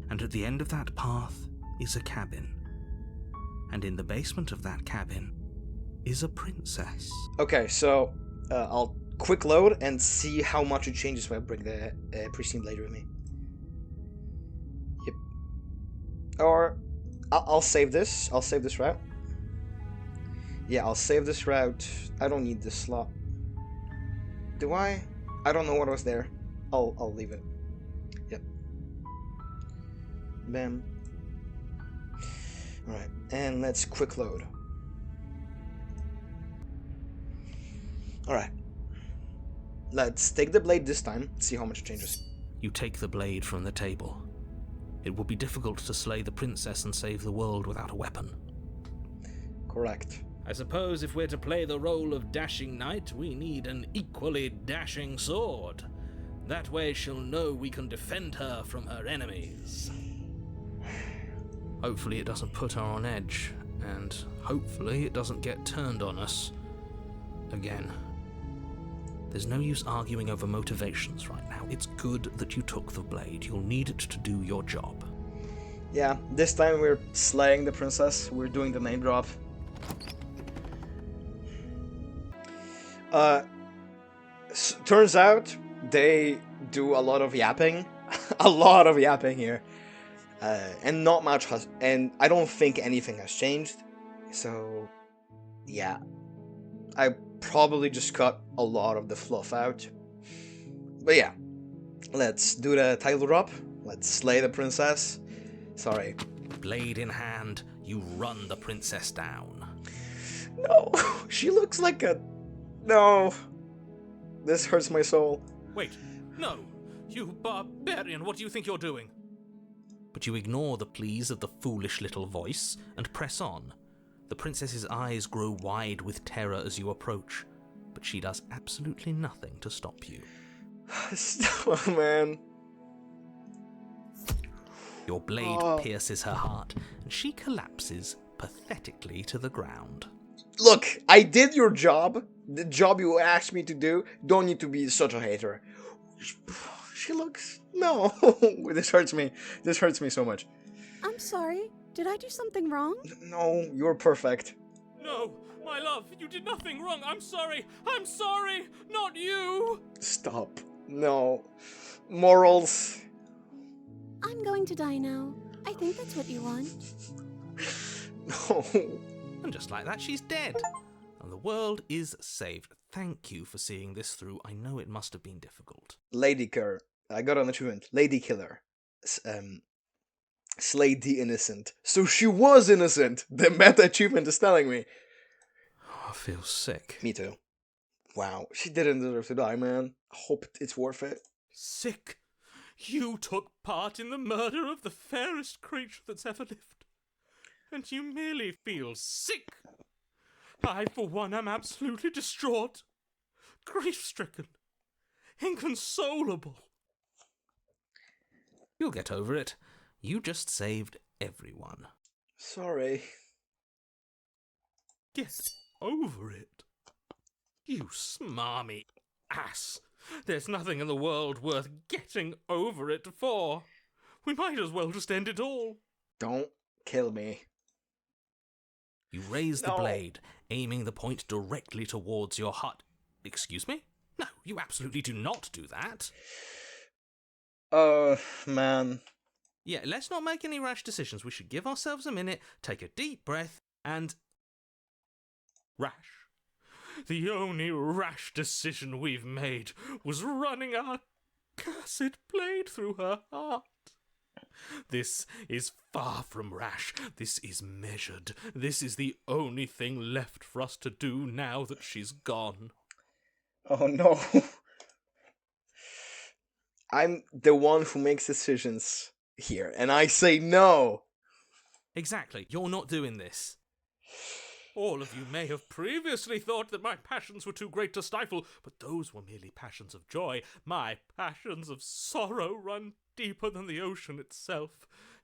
and at the end of that path is a cabin. And in the basement of that cabin is a princess. Okay, so I'll quick load and see how much it changes when I bring the pristine blade with me. Yep. Or I'll save this. I'll save this route. Yeah, I'll save this route. I don't need this slot. Do I? I don't know what was there. I'll leave it. Yep. Bam. Alright, and let's quick load. Alright. Let's take the blade this time, see how much it changes. You take the blade from the table. It would be difficult to slay the princess and save the world without a weapon. Correct. I suppose if we're to play the role of dashing knight, we need an equally dashing sword. That way she'll know we can defend her from her enemies. Hopefully it doesn't put her on edge, and hopefully it doesn't get turned on us again. There's no use arguing over motivations right now. It's good that you took the blade. You'll need it to do your job. Yeah, this time we're slaying the princess. We're doing the name drop. Turns out they do a lot of yapping. A lot of yapping here. And not much has... And I don't think anything has changed. So, yeah. I probably just cut a lot of the fluff out. But yeah. Let's do the title drop. Let's slay the princess. Sorry. Blade in hand, you run the princess down. No, she looks like a... No. This hurts my soul. Wait, no! You barbarian, what do you think you're doing? But you ignore the pleas of the foolish little voice and press on. The princess's eyes grow wide with terror as you approach, but she does absolutely nothing to stop you. Oh, man. Your blade pierces her heart, and she collapses pathetically to the ground. Look, I did your job. The job you asked me to do. Don't need to be such a hater. She looks... No. This hurts me. This hurts me so much. I'm sorry. Did I do something wrong? No, you're perfect. No, my love, you did nothing wrong. I'm sorry. I'm sorry. Not you. Stop. No. Morals. I'm going to die now. I think that's what you want. No. And just like that, she's dead. And the world is saved. Thank you for seeing this through. I know it must have been difficult. Lady Killer. I got an achievement. Lady Killer. Slayed the innocent. So she was innocent. The meta achievement is telling me. I feel sick. Me too. Wow. She didn't deserve to die, man. I hope it's worth it. Sick. You took part in the murder of the fairest creature that's ever lived. And you merely feel sick. I, for one, am absolutely distraught. Grief-stricken. Inconsolable. You'll get over it. You just saved everyone. Sorry. Get over it. You smarmy ass. There's nothing in the world worth getting over it for. We might as well just end it all. Don't kill me. You raise the blade, aiming the point directly towards your heart. Excuse me? No, you absolutely do not do that. Man. Yeah, let's not make any rash decisions. We should give ourselves a minute, take a deep breath, and... Rash. The only rash decision we've made was running our cursed blade through her heart. This is far from rash. This is measured. This is the only thing left for us to do now that she's gone. Oh no. I'm the one who makes decisions here, and I say no. Exactly. You're not doing this. All of you may have previously thought that my passions were too great to stifle, but those were merely passions of joy. My passions of sorrow run deeper than the ocean itself,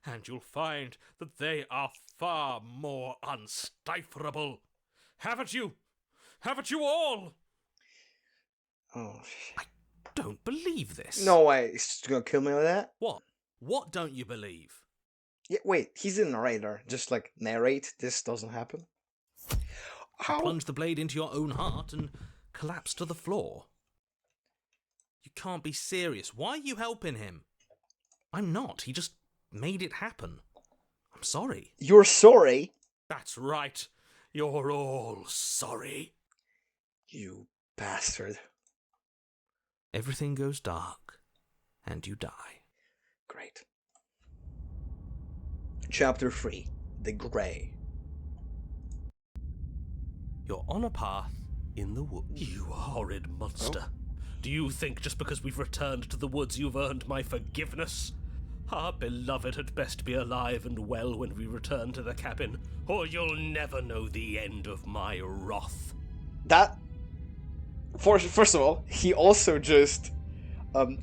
and you'll find that they are far more unstiflable. Haven't you? Haven't you all? Oh, I don't believe this. no way. He's just gonna kill me like that? What? What don't you believe? Yeah, wait, he's a narrator. Just like narrate, this doesn't happen. How? Plunge the blade into your own heart and collapse to the floor. You can't be serious. Why are you helping him? I'm not. He just made it happen. I'm sorry. You're sorry? That's right. You're all sorry. You bastard. Everything goes dark, and you die. Great. Chapter 3. The Grey. You're on a path in the woods. You horrid monster. Do you think just because we've returned to the woods you've earned my forgiveness? Our beloved had best be alive and well when we return to the cabin, or you'll never know the end of my wrath. That... First of all, he also just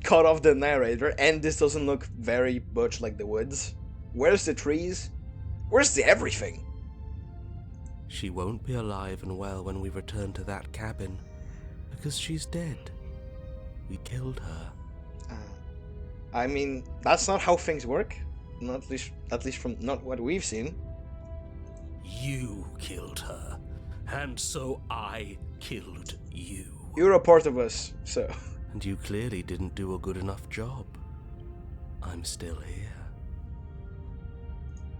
cut off the narrator, and this doesn't look very much like the woods. Where's the trees? Where's the everything? She won't be alive and well when we return to that cabin, because she's dead. We killed her. I mean, that's not how things work. Not at least from not what we've seen. You killed her, and so I killed you. You're a part of us, so... And you clearly didn't do a good enough job. I'm still here.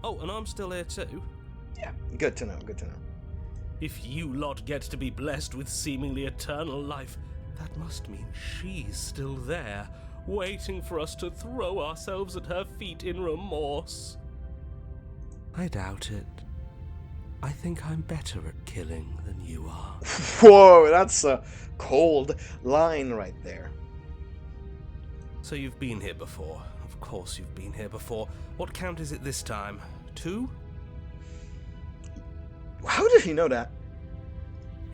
Oh, and I'm still here too. Yeah, good to know, good to know. If you lot get to be blessed with seemingly eternal life, that must mean she's still there, waiting for us to throw ourselves at her feet in remorse. I doubt it. I think I'm better at killing than you are. Whoa, that's a cold line right there. So you've been here before. Of course you've been here before. What count is it this time? 2? How did he know that?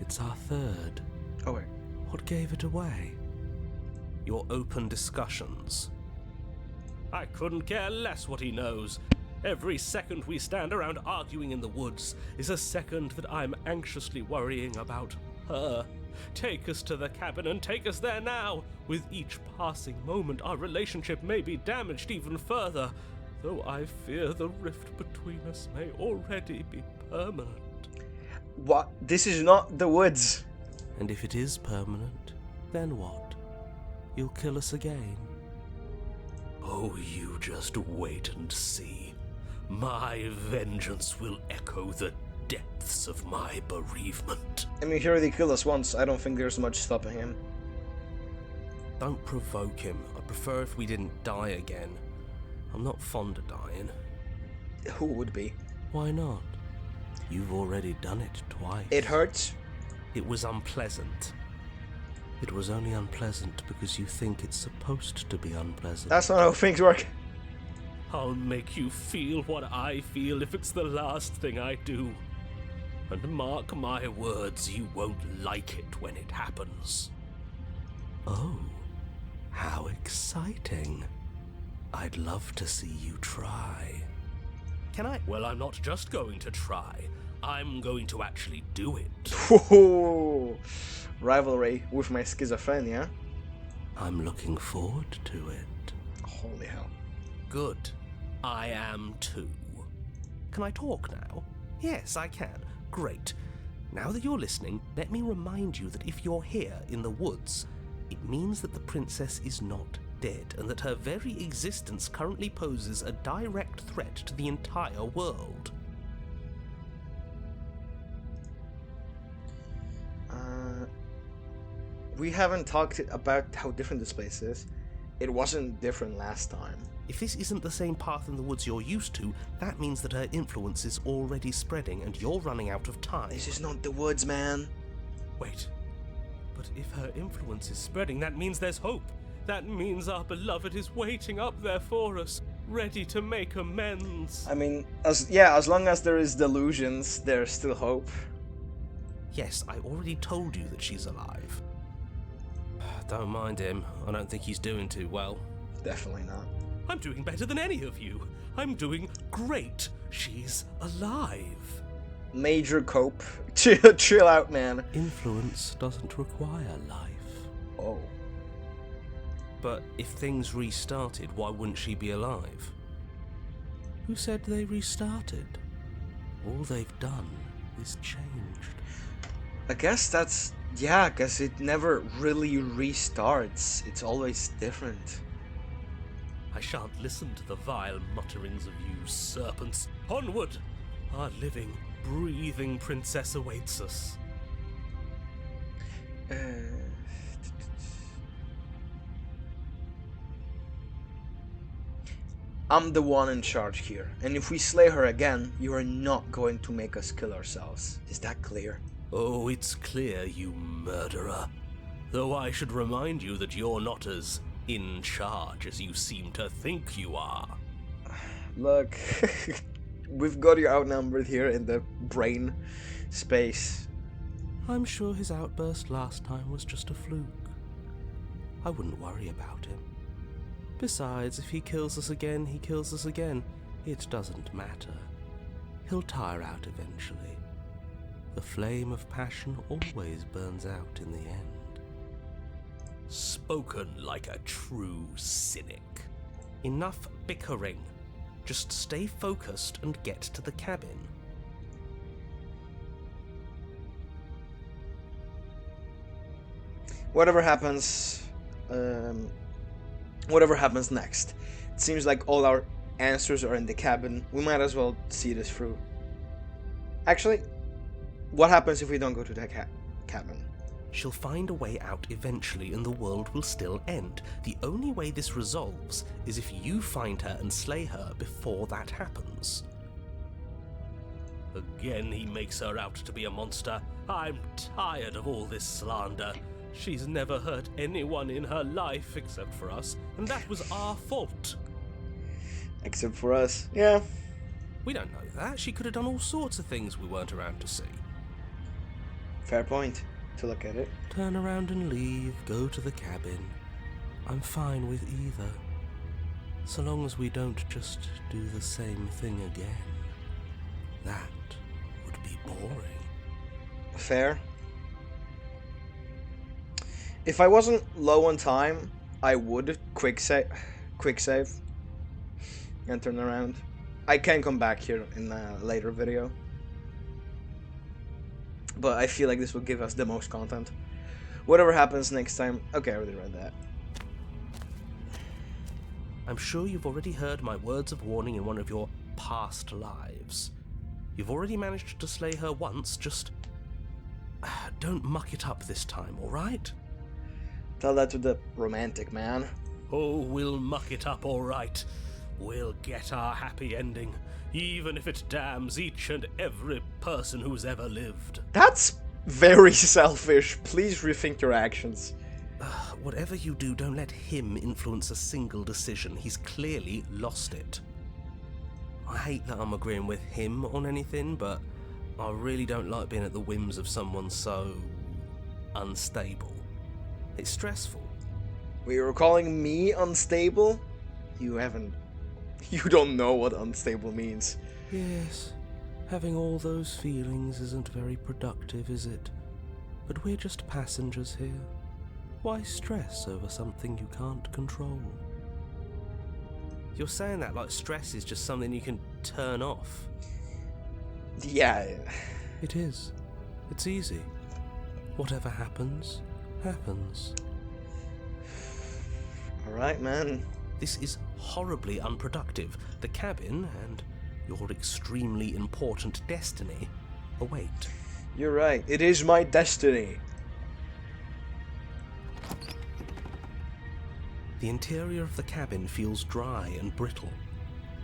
It's our 3rd. Oh, wait. What gave it away? Your open discussions. I couldn't care less what he knows. Every second we stand around arguing in the woods is a second that I'm anxiously worrying about her. Take us to the cabin and take us there now. With each passing moment, our relationship may be damaged even further, though I fear the rift between us may already be permanent. What? This is not the woods. And if it is permanent, then what? You'll kill us again. Oh, you just wait and see. My vengeance will echo the depths of my bereavement. I mean, he already killed us once. I don't think there's much stopping him. Don't provoke him. I'd prefer if we didn't die again. I'm not fond of dying. Who would be? Why not? You've already done it twice. It hurts. It was unpleasant. It was only unpleasant because you think it's supposed to be unpleasant. That's not how things work. I'll make you feel what I feel if it's the last thing I do. And mark my words, you won't like it when it happens. Oh, how exciting. I'd love to see you try. Can I? Well, I'm not just going to try. I'm going to actually do it. Whoa. Rivalry with my schizophrenia. I'm looking forward to it. Holy hell. Good. I am too. Can I talk now? Yes, I can. Great. Now that you're listening, let me remind you that if you're here in the woods, it means that the princess is not dead, and that her very existence currently poses a direct threat to the entire world. We haven't talked about how different this place is. It wasn't different last time. If this isn't the same path in the woods you're used to, that means that her influence is already spreading and you're running out of time. This is not the woods, man. Wait. But if her influence is spreading, that means there's hope. That means our beloved is waiting up there for us, ready to make amends. I mean, as long as there is delusions, there's still hope. Yes, I already told you that she's alive. Don't mind him. I don't think he's doing too well. Definitely not. I'm doing better than any of you. I'm doing great. She's alive. Major cope. Chill out, man. Influence doesn't require life. Oh. But if things restarted, why wouldn't she be alive? Who said they restarted? All they've done is changed. I guess that's... yeah, because it never really restarts. It's always different. I shan't listen to the vile mutterings of you serpents. Onward! Our living, breathing princess awaits us. I'm the one in charge here, and if we slay her again, you are not going to make us kill ourselves. Is that clear? Oh, it's clear, you murderer. Though I should remind you that you're not as in charge as you seem to think you are. Look, we've got you outnumbered here in the brain space. I'm sure his outburst last time was just a fluke. I wouldn't worry about him. Besides, if he kills us again, he kills us again. It doesn't matter. He'll tire out eventually. The flame of passion always burns out in the end. Spoken like a true cynic. Enough bickering. Just stay focused and get to the cabin. Whatever happens next. It seems like all our answers are in the cabin. We might as well see this through. Actually, what happens if we don't go to the cabin? She'll find a way out eventually and the world will still end. The only way this resolves is if you find her and slay her before that happens. Again he makes her out to be a monster. I'm tired of all this slander. She's never hurt anyone in her life except for us, and that was our fault. Except for us, yeah. We don't know that. She could have done all sorts of things we weren't around to see. Fair point, to look at it. Turn around and leave, go to the cabin. I'm fine with either. So long as we don't just do the same thing again. That would be boring. Fair. If I wasn't low on time, I would quick save and turn around. I can come back here in a later video, but I feel like this will give us the most content. Whatever happens next time. Okay, I already read that. I'm sure you've already heard my words of warning in one of your past lives. You've already managed to slay her once, just don't muck it up this time, alright? Tell that to the romantic man. Oh, we'll muck it up all right. We'll get our happy ending, even if it damns each and every person who's ever lived. That's very selfish. Please rethink your actions. Whatever you do, don't let him influence a single decision. He's clearly lost it. I hate that I'm agreeing with him on anything, but I really don't like being at the whims of someone so unstable. It's stressful. We were calling me unstable? You don't know what unstable means. Yes, having all those feelings isn't very productive, is it? But we're just passengers here. Why stress over something you can't control? You're saying that like stress is just something you can turn off. Yeah. It is. It's easy. Whatever happens, happens. Alright, man. This is horribly unproductive. The cabin and your extremely important destiny await. You're right. It is my destiny. The interior of the cabin feels dry and brittle.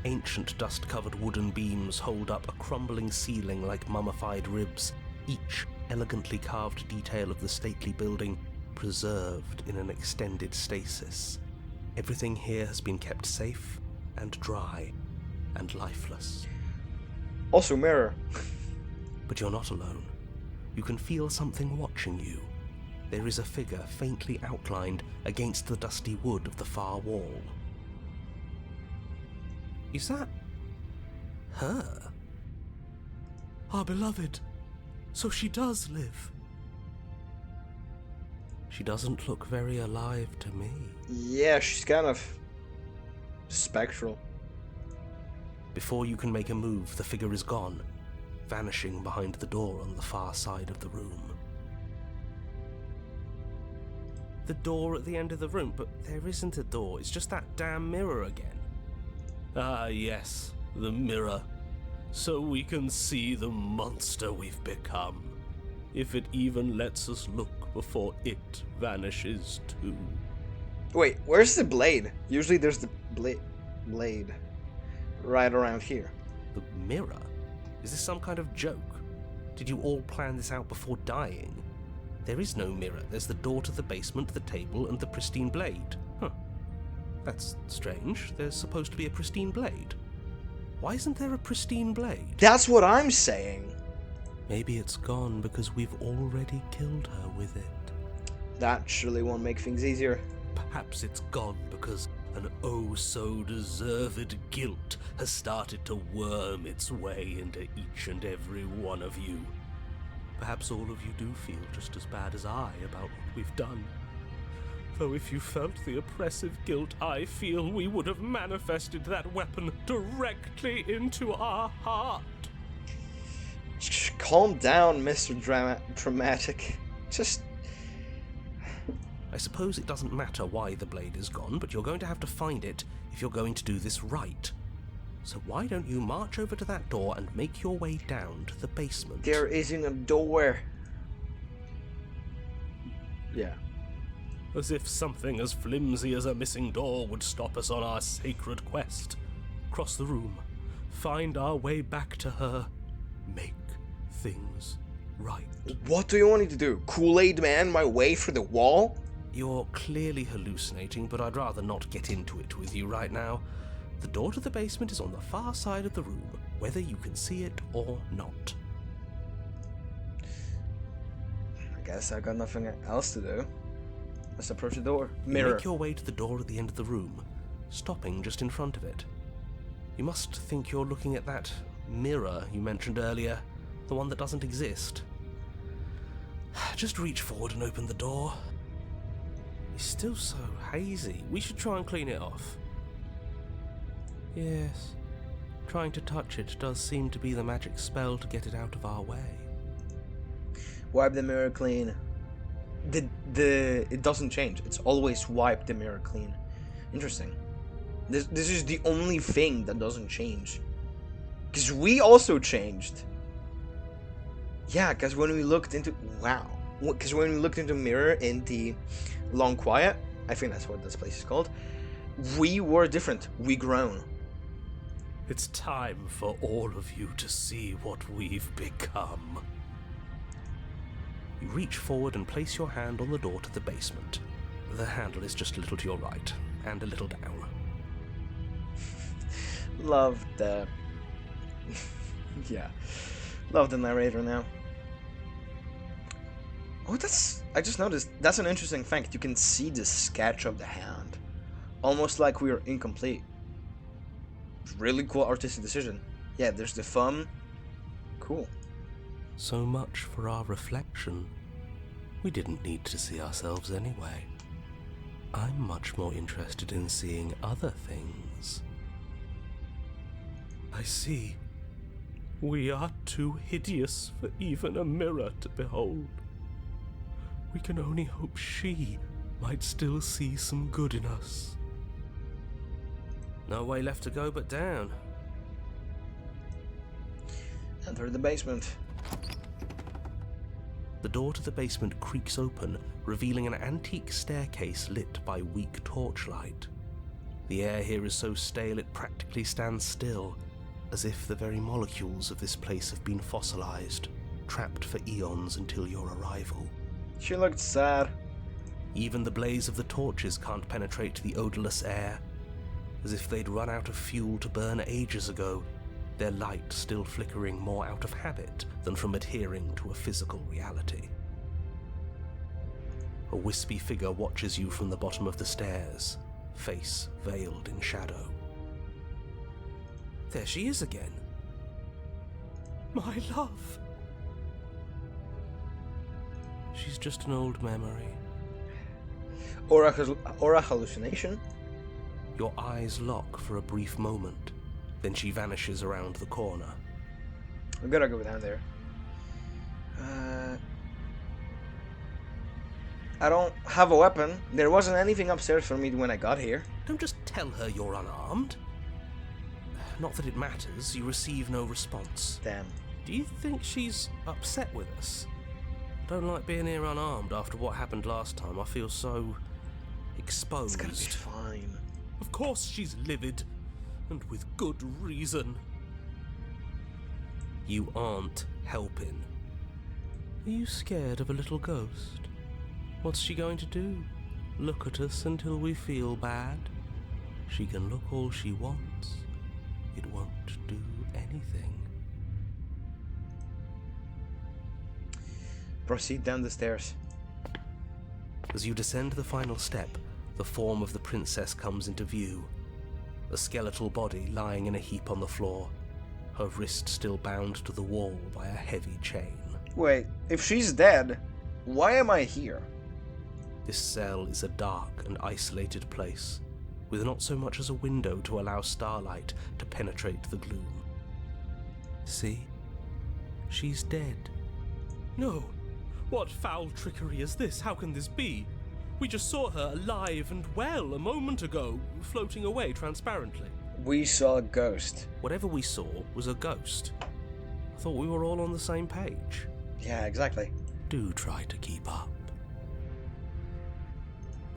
Ancient dust-covered wooden beams hold up a crumbling ceiling like mummified ribs, each elegantly carved detail of the stately building preserved in an extended stasis. Everything here has been kept safe and dry and lifeless. Also mirror. But you're not alone. You can feel something watching you. There is a figure faintly outlined against the dusty wood of the far wall. Is that her? Our beloved. So she does live. She doesn't look very alive to me. Yeah, she's kind of spectral. Before you can make a move, the figure is gone, vanishing behind the door on the far side of the room. The door at the end of the room, but there isn't a door. It's just that damn mirror again. Ah, yes, the mirror. So we can see the monster we've become. If it even lets us look before it vanishes too. Wait, where's the blade? Usually there's the blade right around here. The mirror? Is this some kind of joke? Did you all plan this out before dying? There is no mirror. There's the door to the basement, the table, and the pristine blade. Huh. That's strange. There's supposed to be a pristine blade. Why isn't there a pristine blade? That's what I'm saying. Maybe it's gone because we've already killed her with it. That surely won't make things easier. Perhaps it's gone because an oh-so-deserved guilt has started to worm its way into each and every one of you. Perhaps all of you do feel just as bad as I about what we've done. Though if you felt the oppressive guilt I feel, we would have manifested that weapon directly into our heart. Calm down, Mr. Dramatic. Just... I suppose it doesn't matter why the blade is gone, but you're going to have to find it if you're going to do this right. So why don't you march over to that door and make your way down to the basement? There isn't a door. Yeah. As if something as flimsy as a missing door would stop us on our sacred quest. Cross the room, find our way back to her, make things right. What do you want me to do? Kool-Aid Man my way through the wall? You're clearly hallucinating, but I'd rather not get into it with you right now. The door to the basement is on the far side of the room, whether you can see it or not. I guess I got nothing else to do. Let's approach the door. You Mirror. make your way to the door at the end of the room, stopping just in front of it. You must think you're looking at that mirror you mentioned earlier, the one that doesn't exist. Just reach forward and open the door. It's still so hazy. We should try and clean it off. Yes, trying to touch it does seem to be the magic spell to get it out of our way. Wipe the mirror clean. It doesn't change. It's always wipe the mirror clean. Interesting. This is the only thing that doesn't change. Because we also changed. Yeah, because when we looked into... Wow. Because when we looked into mirror in the Long Quiet, I think that's what this place is called, we were different. We grown. It's time for all of you to see what we've become. You reach forward and place your hand on the door to the basement. The handle is just a little to your right, and a little down. Love the... yeah. Love the narrator now. Oh, I just noticed, that's an interesting fact. You can see the sketch of the hand. Almost like we are incomplete. Really cool artistic decision. Yeah, there's the thumb. Cool. So much for our reflection. We didn't need to see ourselves anyway. I'm much more interested in seeing other things. I see. We are too hideous for even a mirror to behold. We can only hope she might still see some good in us. No way left to go but down. Enter the basement. The door to the basement creaks open, revealing an antique staircase lit by weak torchlight. The air here is so stale it practically stands still, as if the very molecules of this place have been fossilized, trapped for eons until your arrival. She looked sad. Even the blaze of the torches can't penetrate the odorless air, as if they'd run out of fuel to burn ages ago, their light still flickering more out of habit than from adhering to a physical reality. A wispy figure watches you from the bottom of the stairs, face veiled in shadow. There she is again. My love. She's just an old memory. Or a hallucination. Your eyes lock for a brief moment, then she vanishes around the corner. We gotta go down there. I don't have a weapon. There wasn't anything upstairs for me when I got here. Don't just tell her you're unarmed. Not that it matters, you receive no response. Damn. Do you think she's upset with us? Don't like being here unarmed after what happened last time. I feel so exposed. It's gonna be fine. Of course she's livid, and with good reason. You aren't helping. Are you scared of a little ghost? What's she going to do? Look at us until we feel bad? She can look all she wants. It won't do anything. Proceed down the stairs. As you descend the final step, the form of the princess comes into view. A skeletal body lying in a heap on the floor, her wrist still bound to the wall by a heavy chain. Wait, if she's dead, why am I here? This cell is a dark and isolated place, with not so much as a window to allow starlight to penetrate the gloom. See? She's dead. No! What foul trickery is this? How can this be? We just saw her alive and well a moment ago, floating away transparently. We saw a ghost. Whatever we saw was a ghost. I thought we were all on the same page. Yeah, exactly. Do try to keep up.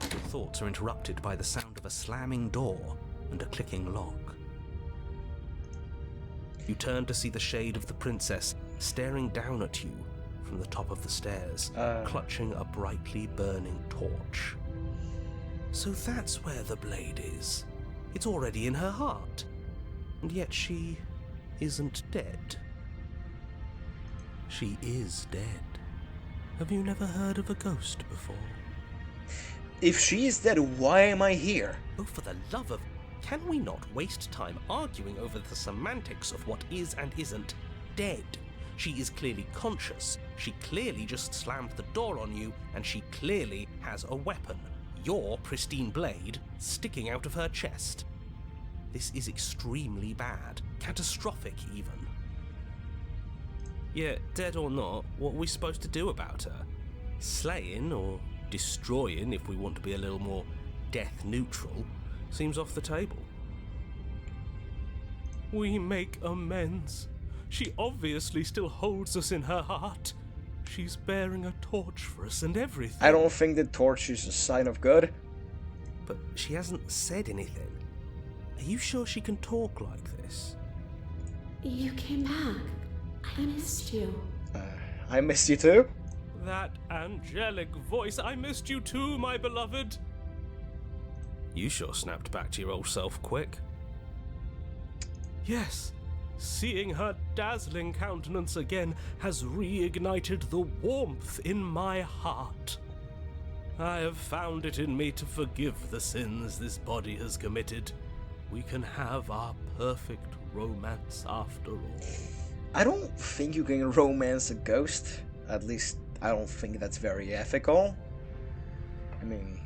Your thoughts are interrupted by the sound of a slamming door and a clicking lock. You turn to see the shade of the princess staring down at you from the top of the stairs, clutching a brightly burning torch. So that's where the blade is. It's already in her heart. And yet she isn't dead. She is dead. Have you never heard of a ghost before? If she is dead, why am I here? Oh, for the love of... Can we not waste time arguing over the semantics of what is and isn't dead? She is clearly conscious. She clearly just slammed the door on you, and she clearly has a weapon. Your pristine blade sticking out of her chest. This is extremely bad. Catastrophic, even. Yeah, dead or not, what are we supposed to do about her? Slaying, or destroying, if we want to be a little more death neutral, seems off the table. We make amends. She obviously still holds us in her heart. She's bearing a torch for us and everything. I don't think the torch is a sign of good. But she hasn't said anything. Are you sure she can talk like this? You came back. I missed you. I missed you too. That angelic voice. I missed you too, my beloved. You sure snapped back to your old self quick. Yes. Seeing her dazzling countenance again has reignited the warmth in my heart. I have found it in me to forgive the sins this body has committed. We can have our perfect romance after all. I don't think you can romance a ghost. At least, I don't think that's very ethical. I mean,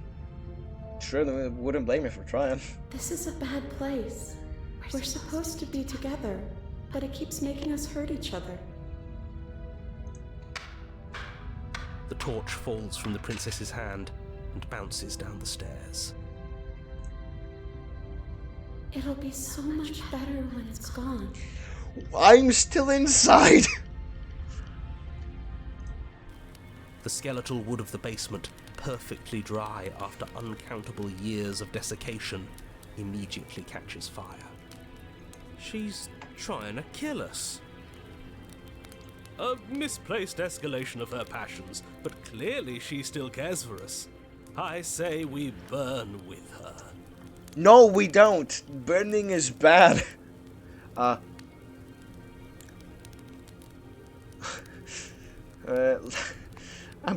surely wouldn't blame me for trying. This is a bad place. We're supposed to be together, but it keeps making us hurt each other. The torch falls from the princess's hand and bounces down the stairs. It'll be so much better when it's gone. I'm still inside! The skeletal wood of the basement, perfectly dry after uncountable years of desiccation, immediately catches fire. She's trying to kill us. A misplaced escalation of her passions, but clearly she still cares for us. I say we burn with her. No, we don't. Burning is bad. I'm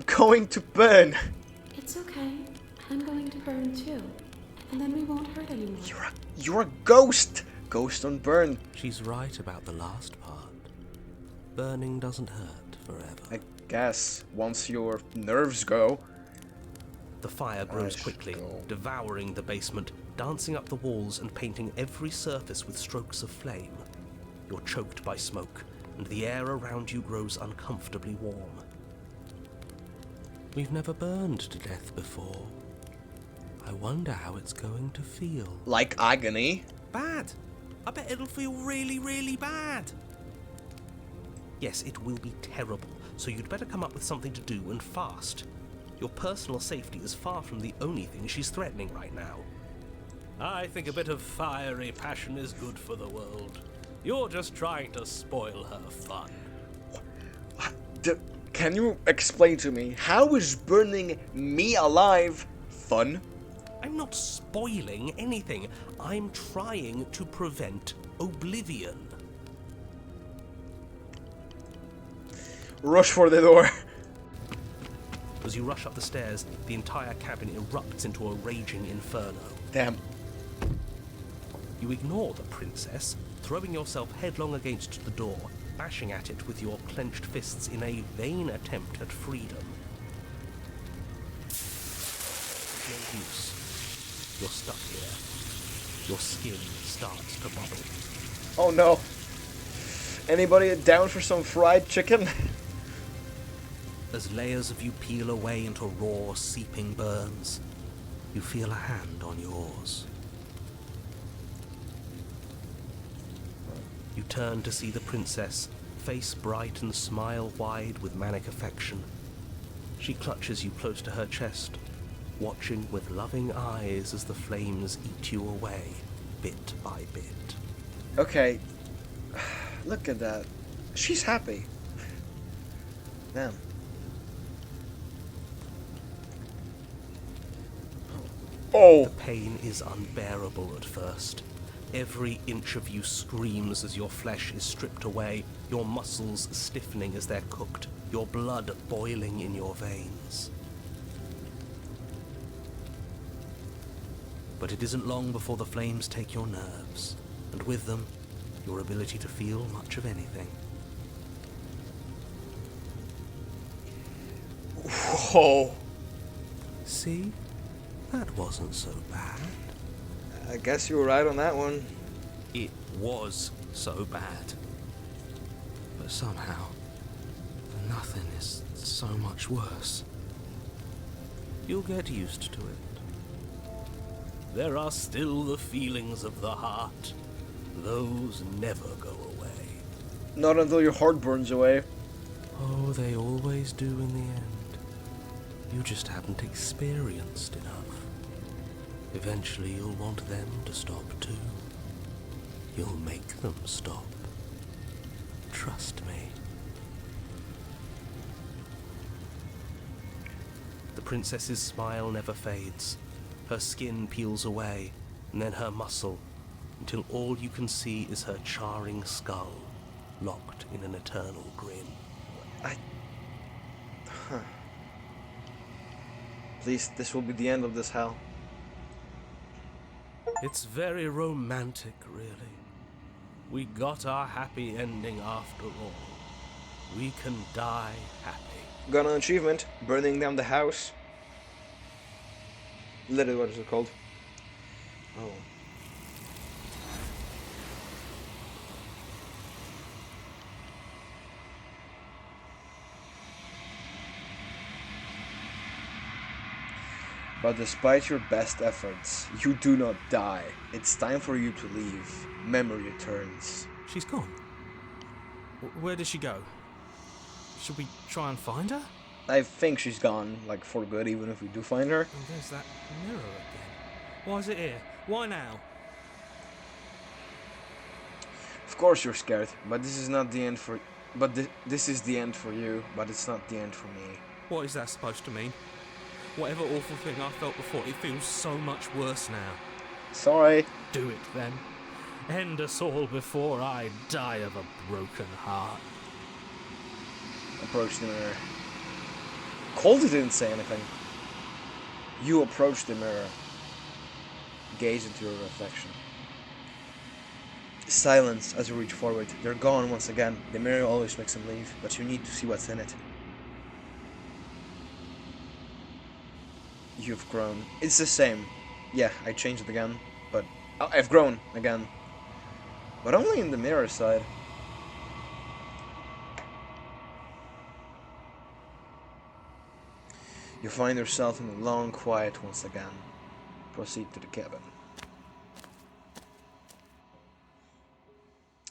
going to burn. It's okay. I'm going to burn too. And then we won't hurt anymore. You're a ghost. Ghost don't burn. She's right about the last part. Burning doesn't hurt forever. I guess once your nerves go. The fire grows quickly, devouring the basement, dancing up the walls and painting every surface with strokes of flame. You're choked by smoke, and the air around you grows uncomfortably warm. we've never burned to death before. I wonder how it's going to feel. Like agony? Bad. I bet it'll feel really, really bad. Yes, it will be terrible, so you'd better come up with something to do and fast. Your personal safety is far from the only thing she's threatening right now. I think a bit of fiery passion is good for the world. You're just trying to spoil her fun. Can you explain to me, how is burning me alive fun? I'm not spoiling anything. I'm trying to prevent oblivion. Rush for the door. As you rush up the stairs, the entire cabin erupts into a raging inferno. Damn. You ignore the princess, throwing yourself headlong against the door, bashing at it with your clenched fists in a vain attempt at freedom. No use. You're stuck here. Your skin starts to bubble. Oh no. Anybody down for some fried chicken? As layers of you peel away into raw, seeping burns, you feel a hand on yours. You turn to see the princess, face bright and smile wide with manic affection. She clutches you close to her chest, watching with loving eyes as the flames eat you away, bit by bit. Okay. Look at that. She's happy. Damn. Oh! The pain is unbearable at first. Every inch of you screams as your flesh is stripped away, your muscles stiffening as they're cooked, your blood boiling in your veins. But it isn't long before the flames take your nerves, and with them, your ability to feel much of anything. Whoa. See? That wasn't so bad. I guess you were right on that one. It was so bad. But somehow, nothing is so much worse. You'll get used to it. There are still the feelings of the heart. Those never go away. Not until your heart burns away. Oh, they always do in the end. You just haven't experienced enough. Eventually you'll want them to stop too. You'll make them stop. Trust me. The princess's smile never fades. Her skin peels away, and then her muscle, until all you can see is her charring skull, locked in an eternal grin. Please, this will be the end of this hell. It's very romantic, really. We got our happy ending after all. We can die happy. Got an achievement, burning down the house. Literally, what is it called? Oh. But despite your best efforts, you do not die. It's time for you to leave. Memory returns. She's gone. Where did she go? Should we try and find her? I think she's gone, like for good, even if we do find her. Oh, there's that mirror again. Why is it here? Why now? Of course you're scared, but this is not the end for... But this is the end for you, but it's not the end for me. What is that supposed to mean? Whatever awful thing I felt before, it feels so much worse now. Sorry. Do it then. End us all before I die of a broken heart. Approach the mirror. Coldy didn't say anything. You approach the mirror. Gaze into your reflection. Silence as you reach forward. They're gone once again. The mirror always makes them leave, but you need to see what's in it. You've grown. It's the same. Yeah, I changed it again, but I've grown again. But only in the mirror side. You find yourself in a long quiet once again. Proceed to the cabin.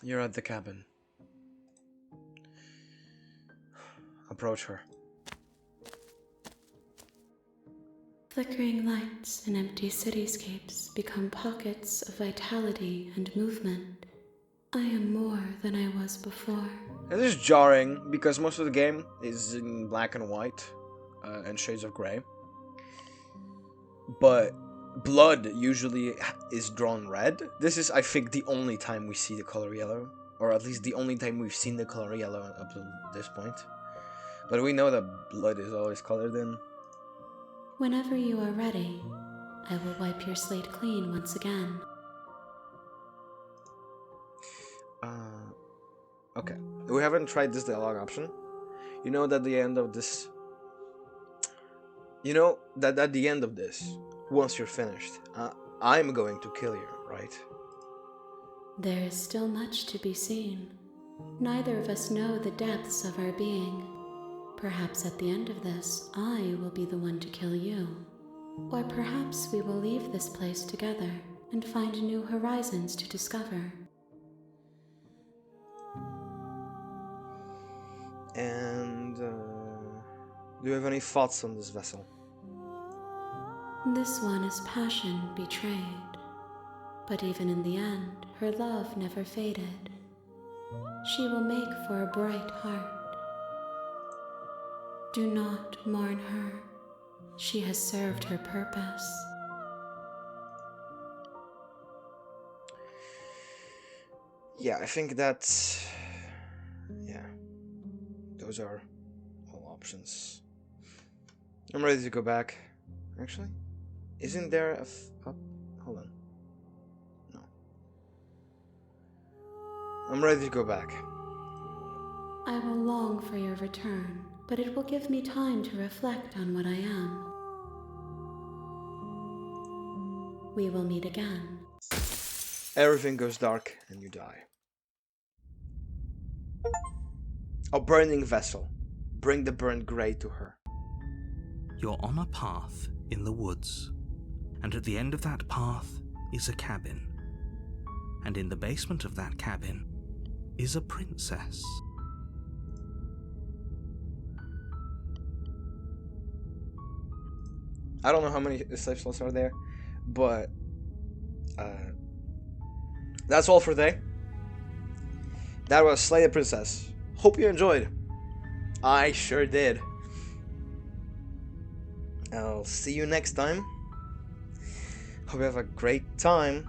You're at the cabin. Approach her. Flickering lights and empty cityscapes become pockets of vitality and movement. I am more than I was before. It is jarring because most of the game is in black and white and shades of grey. But blood usually is drawn red. This is, I think, the only time we see the color yellow. Or at least the only time we've seen the color yellow up to this point. But we know that blood is always colored in. Whenever you are ready, I will wipe your slate clean once again. Okay. We haven't tried this dialogue option. You know that at the end of this... once you're finished, I'm going to kill you, right? There is still much to be seen. Neither of us know the depths of our being. Perhaps at the end of this, I will be the one to kill you. Or perhaps we will leave this place together and find new horizons to discover. And, do you have any thoughts on this vessel? This one is passion betrayed. But even in the end, her love never faded. She will make for a bright heart. Do not mourn her. She has served her purpose. Yeah, I think that's... yeah. Those are all options. I'm ready to go back. Actually, isn't there a... hold on. No. I'm ready to go back. I will long for your return, but it will give me time to reflect on what I am. We will meet again. Everything goes dark and you die. A burning vessel. Bring the burnt grey to her. You're on a path in the woods, and at the end of that path is a cabin. And in the basement of that cabin is a princess. I don't know how many slave slots are there, but that's all for today. That was Slay the Princess. Hope you enjoyed. I sure did. I'll see you next time. Hope you have a great time.